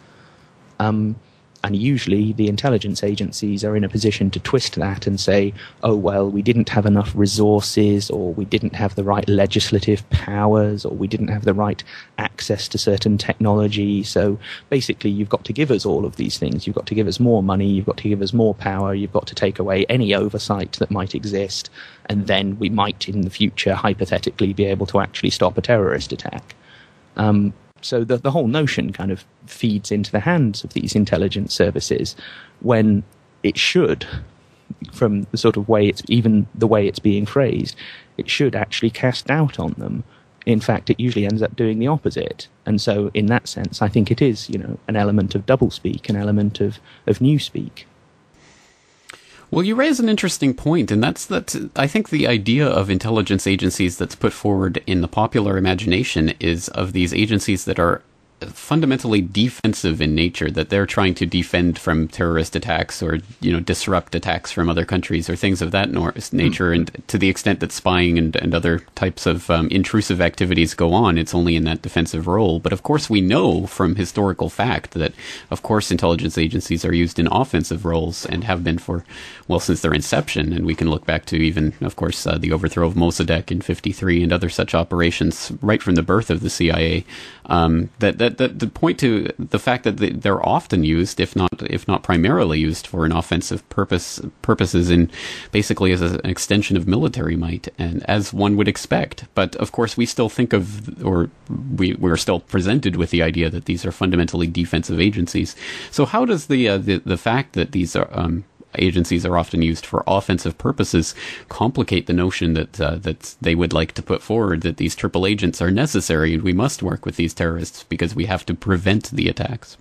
And usually the intelligence agencies are in a position to twist that and say, oh, well, we didn't have enough resources, or we didn't have the right legislative powers, or we didn't have the right access to certain technology. So basically, you've got to give us all of these things. You've got to give us more money. You've got to give us more power. You've got to take away any oversight that might exist. And then we might, in the future, hypothetically, be able to actually stop a terrorist attack. So the whole notion kind of feeds into the hands of these intelligence services when it should, from the sort of way the way it's being phrased, it should actually cast doubt on them. In fact, it usually ends up doing the opposite. And so in that sense, I think it is, an element of doublespeak, an element of newspeak. Well, you raise an interesting point, and that's that I think the idea of intelligence agencies that's put forward in the popular imagination is of these agencies that are fundamentally defensive in nature, that they're trying to defend from terrorist attacks or, disrupt attacks from other countries or things of that nature. And to the extent that spying and other types of intrusive activities go on, it's only in that defensive role. But of course, we know from historical fact that, of course, intelligence agencies are used in offensive roles and have been since their inception. And we can look back to even, of course, the overthrow of Mossadegh in '53 and other such operations right from the birth of the CIA. That point to the fact that they're often used, if not primarily used, for an offensive purposes, in basically as an extension of military might, and as one would expect. But of course, we still think of, or we're still presented with the idea that these are fundamentally defensive agencies. So how does the fact that these are agencies are often used for offensive purposes complicate the notion that they would like to put forward, that these triple agents are necessary and we must work with these terrorists because we have to prevent the attacks?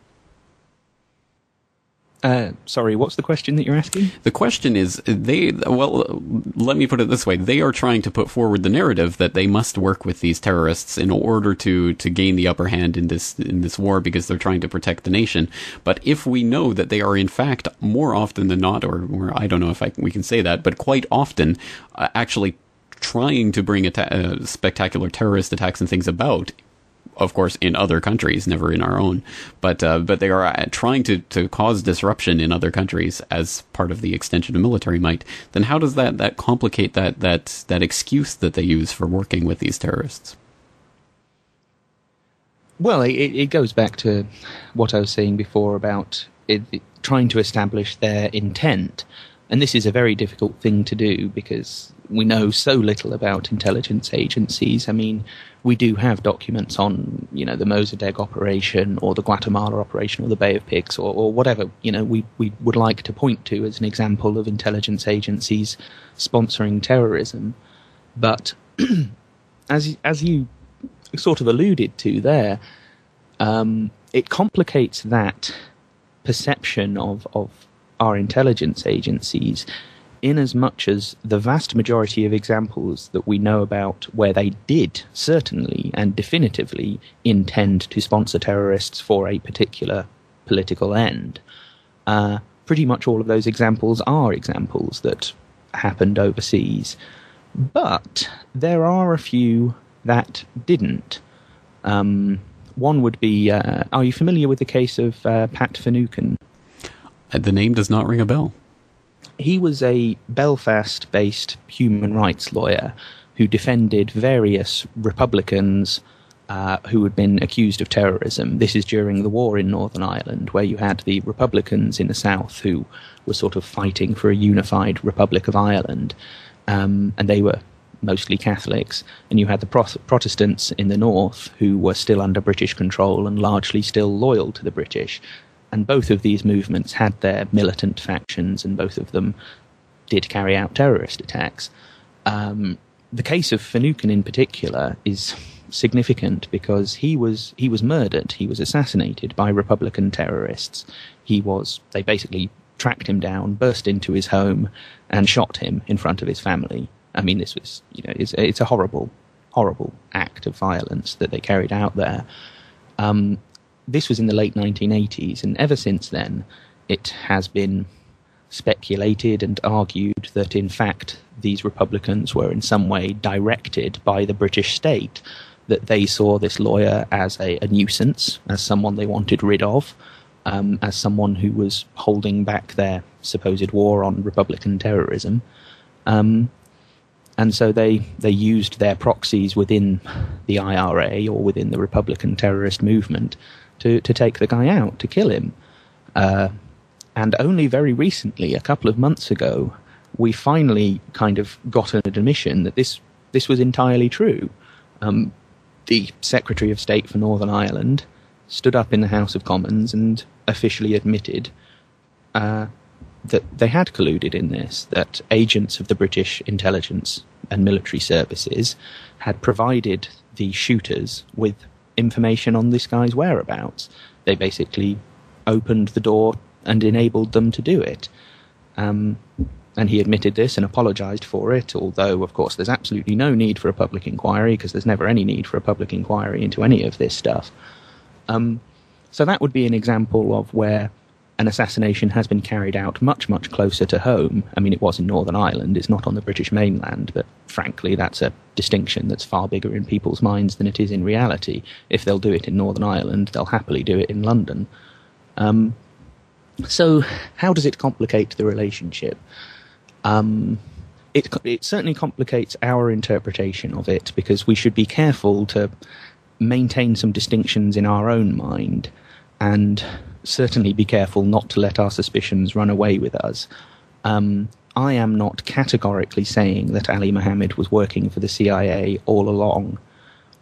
Sorry, what's the question that you're asking? The question is, let me put it this way. They are trying to put forward the narrative that they must work with these terrorists in order to gain the upper hand in this war because they're trying to protect the nation. But if we know that they are in fact more often than not, or I don't know if we can say that, but quite often actually trying to bring spectacular terrorist attacks and things about, of course, in other countries, never in our own, but they are trying to cause disruption in other countries as part of the extension of military might, then how does that complicate that excuse that they use for working with these terrorists? Well, it goes back to what I was saying before about trying to establish their intent. And this is a very difficult thing to do because we know so little about intelligence agencies. I mean, we do have documents on, the Mossadegh operation or the Guatemala operation or the Bay of Pigs or whatever, we would like to point to as an example of intelligence agencies sponsoring terrorism. But as you sort of alluded to there, it complicates that perception of our intelligence agencies, in as much as the vast majority of examples that we know about where they did certainly and definitively intend to sponsor terrorists for a particular political end, pretty much all of those examples are examples that happened overseas. But there are a few that didn't. One would be, are you familiar with the case of Pat Finucane? The name does not ring a bell. He was a Belfast-based human rights lawyer who defended various Republicans who had been accused of terrorism. This is during the war in Northern Ireland, where you had the Republicans in the south who were sort of fighting for a unified Republic of Ireland, and they were mostly Catholics, and you had the Protestants in the north who were still under British control and largely still loyal to the British. And both of these movements had their militant factions, and both of them did carry out terrorist attacks. The case of Finucane in particular is significant because he was murdered. He was assassinated by Republican terrorists. They basically tracked him down, burst into his home, and shot him in front of his family. I mean, this was, it's a horrible, horrible act of violence that they carried out there. This was in the late 1980s, and ever since then, it has been speculated and argued that, in fact, these Republicans were in some way directed by the British state, that they saw this lawyer as a nuisance, as someone they wanted rid of, as someone who was holding back their supposed war on Republican terrorism. And so they used their proxies within the IRA or within the Republican terrorist movement to take the guy out, to kill him. And only very recently, a couple of months ago, we finally kind of got an admission that this was entirely true. The Secretary of State for Northern Ireland stood up in the House of Commons and officially admitted that they had colluded in this, that agents of the British intelligence and military services had provided the shooters with information on this guy's whereabouts. They basically opened the door and enabled them to do it. And he admitted this and apologised for it, although, of course, there's absolutely no need for a public inquiry, because there's never any need for a public inquiry into any of this stuff. So that would be an example of where an assassination has been carried out much, much closer to home. I mean, it was in Northern Ireland, it's not on the British mainland, but frankly, that's a distinction that's far bigger in people's minds than it is in reality. If they'll do it in Northern Ireland, they'll happily do it in London. So how does it complicate the relationship? It certainly complicates our interpretation of it, because we should be careful to maintain some distinctions in our own mind, and certainly be careful not to let our suspicions run away with us. I am not categorically saying that Ali Mohammed was working for the CIA all along.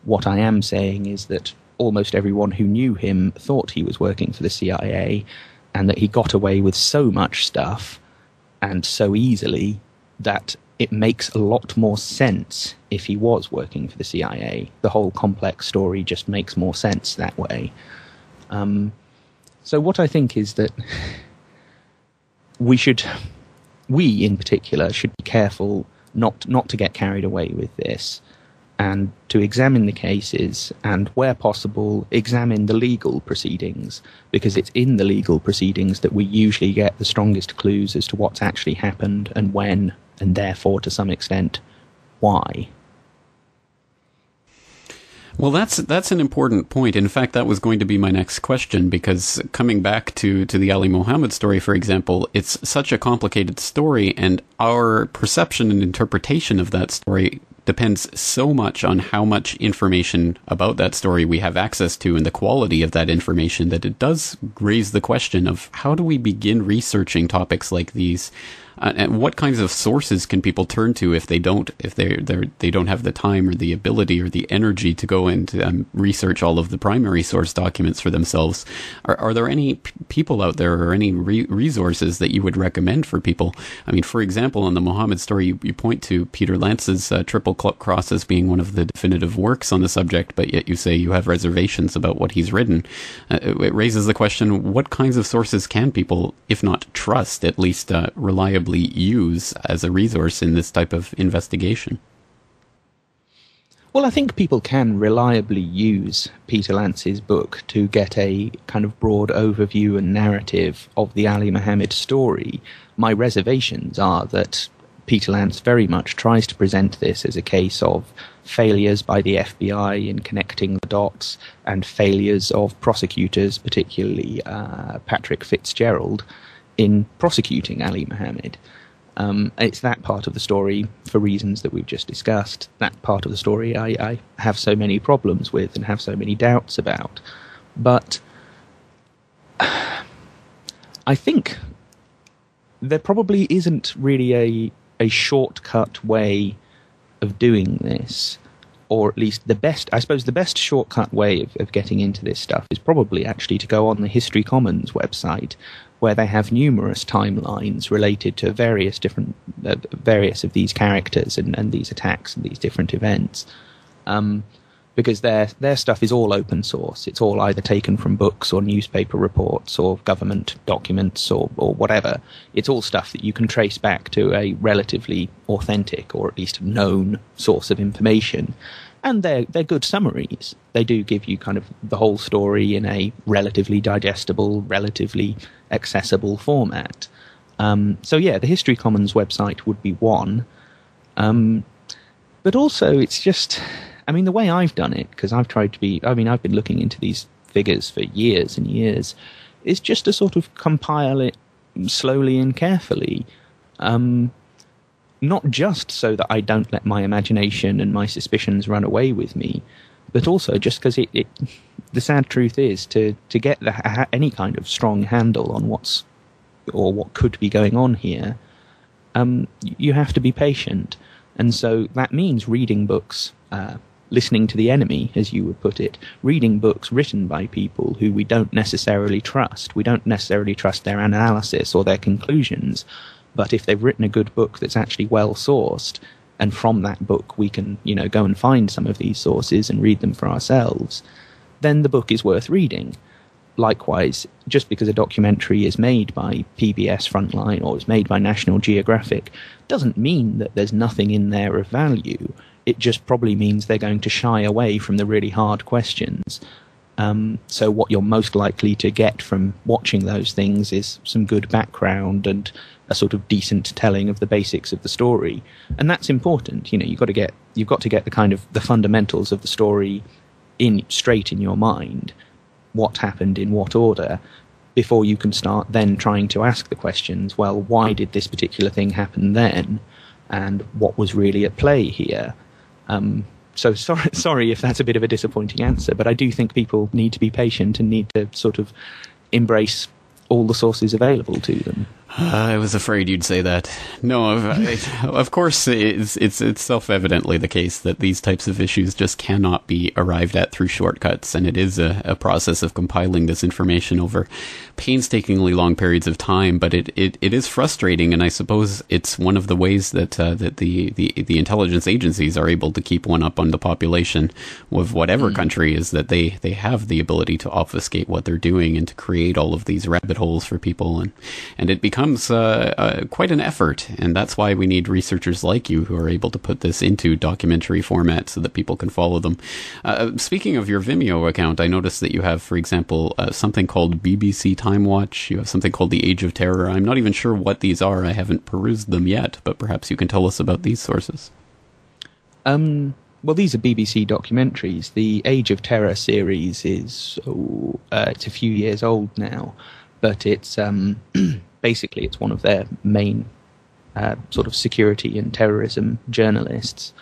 What I am saying is that almost everyone who knew him thought he was working for the CIA, and that he got away with so much stuff and so easily that it makes a lot more sense if he was working for the CIA. The whole complex story just makes more sense that way. So what I think is that we in particular should be careful not to get carried away with this, and to examine the cases, and where possible examine the legal proceedings, because it's in the legal proceedings that we usually get the strongest clues as to what's actually happened and when, and therefore to some extent why. Well, that's an important point. In fact, that was going to be my next question, because coming back to the Ali Mohammed story, for example, it's such a complicated story, and our perception and interpretation of that story depends so much on how much information about that story we have access to and the quality of that information, that it does raise the question of how do we begin researching topics like these, and what kinds of sources can people turn to if they don't have the time or the ability or the energy to go and research all of the primary source documents for themselves? Are there any people out there or any resources that you would recommend for people? I mean, for example, in the Mohammed story, you point to Peter Lance's Triple Cross as being one of the definitive works on the subject, but yet you say you have reservations about what he's written. It raises the question, what kinds of sources can people, if not trust, at least reliably use as a resource in this type of investigation? Well, I think people can reliably use Peter Lance's book to get a kind of broad overview and narrative of the Ali Mohammed story. My reservations are that Peter Lance very much tries to present this as a case of failures by the FBI in connecting the dots, and failures of prosecutors, particularly Patrick Fitzgerald, in prosecuting Ali Mohammed. It's that part of the story, for reasons that we've just discussed, that part of the story I have so many problems with and have so many doubts about. But I think there probably isn't really a shortcut way of doing this, or at least the best shortcut way of getting into this stuff is probably actually to go on the History Commons website, where they have numerous timelines related to various of these characters and these attacks and these different events, because their stuff is all open source. It's all either taken from books or newspaper reports or government documents or whatever. It's all stuff that you can trace back to a relatively authentic, or at least known, source of information. And they're good summaries. They do give you kind of the whole story in a relatively digestible, relatively accessible format. So yeah, the History Commons website would be one. But also it's just, I mean, the way I've done it, because I've been looking into these figures for years and years, is just to sort of compile it slowly and carefully. Not just so that I don't let my imagination and my suspicions run away with me, but also just because the sad truth is to get any kind of strong handle on what could be going on here, you have to be patient. And so that means reading books, listening to the enemy, as you would put it, reading books written by people who we don't necessarily trust. We don't necessarily trust their analysis or their conclusions. But if they've written a good book that's actually well-sourced, and from that book we can, go and find some of these sources and read them for ourselves, then the book is worth reading. Likewise, just because a documentary is made by PBS Frontline or is made by National Geographic doesn't mean that there's nothing in there of value. It just probably means they're going to shy away from the really hard questions. So what you're most likely to get from watching those things is some good background and a sort of decent telling of the basics of the story. And that's important. You've got to get the kind of the fundamentals of the story straight in your mind. What happened in what order, before you can start then trying to ask the questions, well, why did this particular thing happen then? And what was really at play here? So sorry if that's a bit of a disappointing answer, but I do think people need to be patient and need to sort of embrace all the sources available to them. I was afraid you'd say that. No, of course, it's self-evidently the case that these types of issues just cannot be arrived at through shortcuts, and it is a process of compiling this information over painstakingly long periods of time. But it is frustrating, and I suppose it's one of the ways that the intelligence agencies are able to keep one up on the population of whatever country, is that they have the ability to obfuscate what they're doing and to create all of these rabbit holes for people, and it becomes quite an effort, and that's why we need researchers like you who are able to put this into documentary format so that people can follow them. Speaking of your Vimeo account, I noticed that you have, for example, something called BBC Time Watch. You have something called The Age of Terror. I'm not even sure what these are. I haven't perused them yet, but perhaps you can tell us about these sources. Well, these are BBC documentaries. The Age of Terror series is it's a few years old now, but it's basically it's one of their main sort of security and terrorism journalists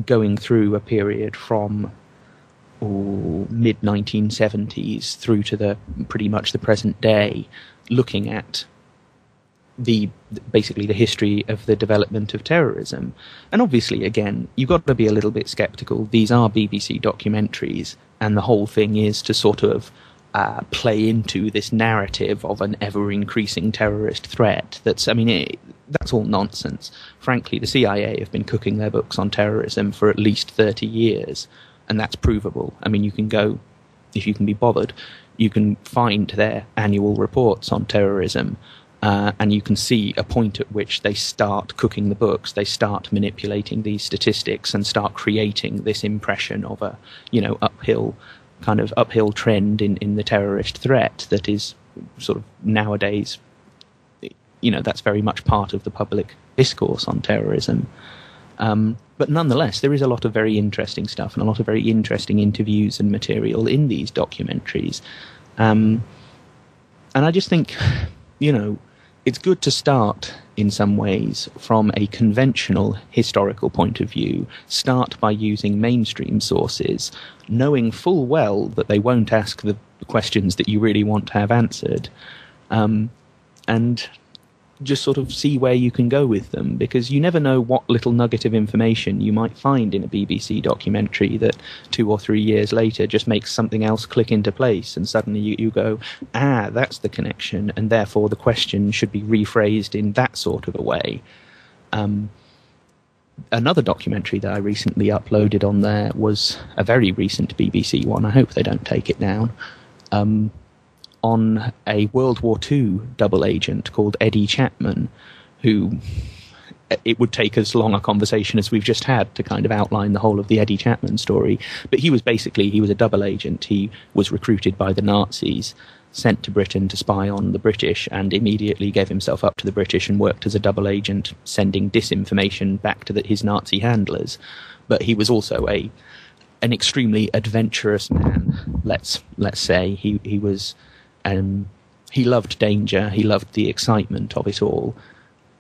going through a period from mid-1970s through to pretty much the present day, looking at basically the history of the development of terrorism. And obviously, again, you've got to be a little bit skeptical. These are BBC documentaries, and the whole thing is to sort of play into this narrative of an ever-increasing terrorist threat. That's all nonsense. Frankly, the CIA have been cooking their books on terrorism for at least 30 years, and that's provable. I mean, you can go, if you can be bothered, you can find their annual reports on terrorism, and you can see a point at which they start cooking the books, they start manipulating these statistics and start creating this impression of a, uphill trend in the terrorist threat that is sort of nowadays, that's very much part of the public discourse on terrorism. But nonetheless, there is a lot of very interesting stuff and a lot of very interesting interviews and material in these documentaries. And I just think, it's good to start in some ways from a conventional historical point of view, start by using mainstream sources, knowing full well that they won't ask the questions that you really want to have answered, and just sort of see where you can go with them, because you never know what little nugget of information you might find in a BBC documentary that 2 or 3 years later just makes something else click into place, and suddenly you go, that's the connection, and therefore the question should be rephrased in that sort of a way. Another documentary that I recently uploaded on there was a very recent BBC one, I hope they don't take it down, on a World War II double agent called Eddie Chapman, who it would take as long a conversation as we've just had to kind of outline the whole of the Eddie Chapman story. But he was a double agent. He was recruited by the Nazis, sent to Britain to spy on the British, and immediately gave himself up to the British and worked as a double agent, sending disinformation back to his Nazi handlers. But he was also an extremely adventurous man, let's say. He was He loved danger. He loved the excitement of it all.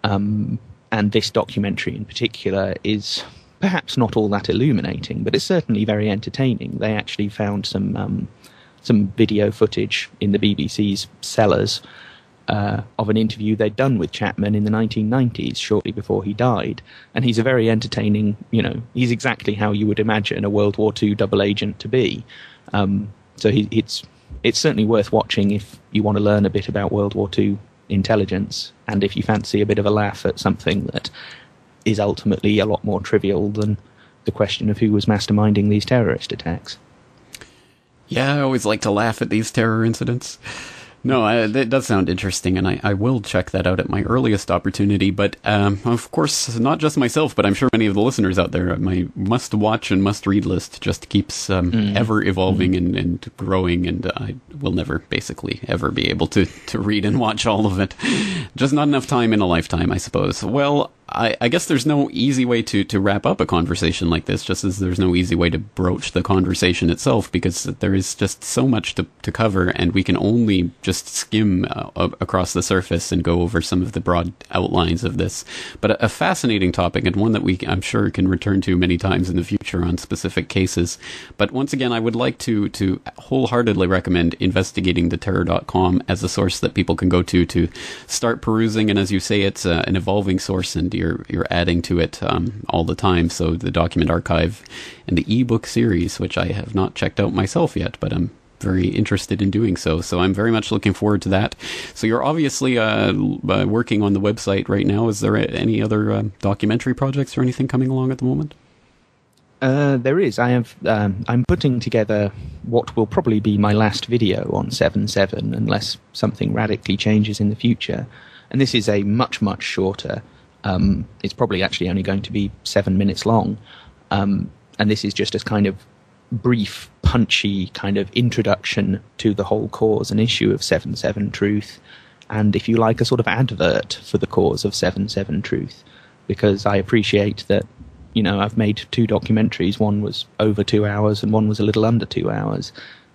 And this documentary in particular is perhaps not all that illuminating, but it's certainly very entertaining. They actually found some video footage in the BBC's cellars of an interview they'd done with Chapman in the 1990s, shortly before he died. And he's a very entertaining, he's exactly how you would imagine a World War II double agent to be. So it's certainly worth watching if you want to learn a bit about World War II intelligence, and if you fancy a bit of a laugh at something that is ultimately a lot more trivial than the question of who was masterminding these terrorist attacks. Yeah, I always like to laugh at these terror incidents. No, it does sound interesting, and I will check that out at my earliest opportunity. But, of course, not just myself, but I'm sure many of the listeners out there, my must-watch and must-read list just keeps ever evolving and growing, and I will never, basically, ever be able to read and watch all of it. Just not enough time in a lifetime, I suppose. Well, I guess there's no easy way to wrap up a conversation like this, just as there's no easy way to broach the conversation itself, because there is just so much to cover, and we can only just skim across the surface and go over some of the broad outlines of this. But a fascinating topic, and one that I'm sure can return to many times in the future on specific cases. But once again, I would like to wholeheartedly recommend investigatingtheterror.com as a source that people can go to start perusing, and as you say, it's an evolving source, and you're adding to it all the time. So the document archive and the ebook series, which I have not checked out myself yet, but I'm very interested in doing so. So I'm very much looking forward to that. So you're obviously working on the website right now. Is there any other documentary projects or anything coming along at the moment? There is. I have. I'm putting together what will probably be my last video on 7/7, unless something radically changes in the future. And this is a much, much shorter. It's probably actually only going to be 7 minutes long. And this is just a kind of brief, punchy kind of introduction to the whole cause and issue of 7/7 Truth. And if you like, a sort of advert for the cause of 7/7 Truth. Because I appreciate that, I've made 2 documentaries. One was over 2 hours and one was a little under 2 hours.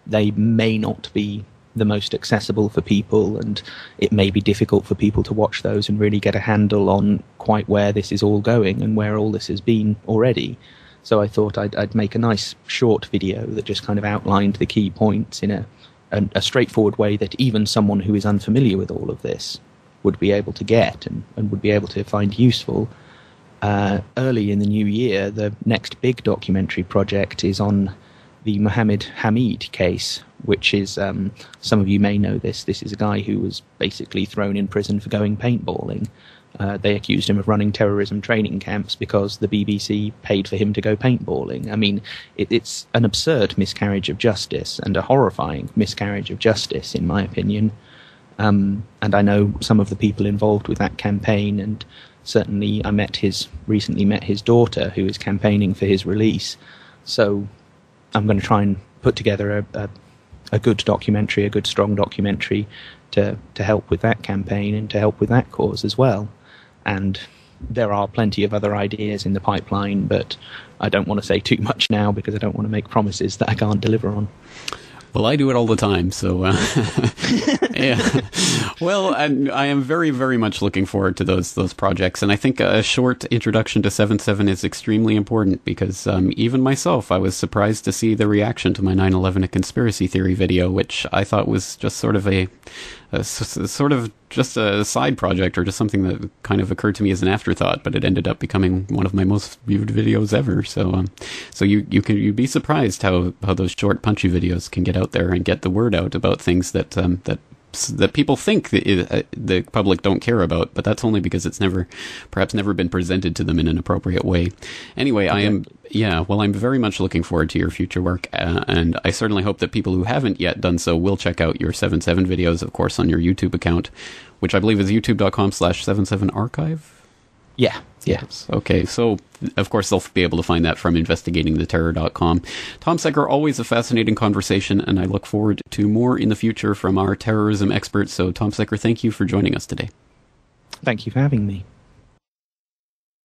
They may not be the most accessible for people, and it may be difficult for people to watch those and really get a handle on quite where this is all going and where all this has been already. So I thought I'd make a nice short video that just kind of outlined the key points in a straightforward way that even someone who is unfamiliar with all of this would be able to get and would be able to find useful. Early in the new year, the next big documentary project is on the Mohammed Hamid case, which is, some of you may know this. This is a guy who was basically thrown in prison for going paintballing. They accused him of running terrorism training camps because the BBC paid for him to go paintballing. I mean, it's an absurd miscarriage of justice, and a horrifying miscarriage of justice, in my opinion. And I know some of the people involved with that campaign, and certainly I recently met his daughter, who is campaigning for his release. So I'm going to try and put together a good documentary, a good strong documentary to help with that campaign and to help with that cause as well. And there are plenty of other ideas in the pipeline, but I don't want to say too much now because I don't want to make promises that I can't deliver on. Well, I do it all the time, so yeah. Well, I am very, very much looking forward to those projects, and I think a short introduction to 7/7 is extremely important because even myself, I was surprised to see the reaction to my 9/11 A Conspiracy Theory video, which I thought was just sort of a side project or just something that kind of occurred to me as an afterthought, but it ended up becoming one of my most viewed videos ever. So you'd be surprised how those short punchy videos can get out there and get the word out about things that people think the public don't care about, but that's only because it's perhaps never been presented to them in an appropriate way. Anyway, I'm very much looking forward to your future work, and I certainly hope that people who haven't yet done so will check out your 7/7 videos, of course, on your YouTube account, which I believe is youtube.com/77archive. Yeah. Yes. Okay. So, of course, they'll be able to find that from investigatingtheterror.com. Tom Secker, always a fascinating conversation, and I look forward to more in the future from our terrorism experts. So, Tom Secker, thank you for joining us today. Thank you for having me.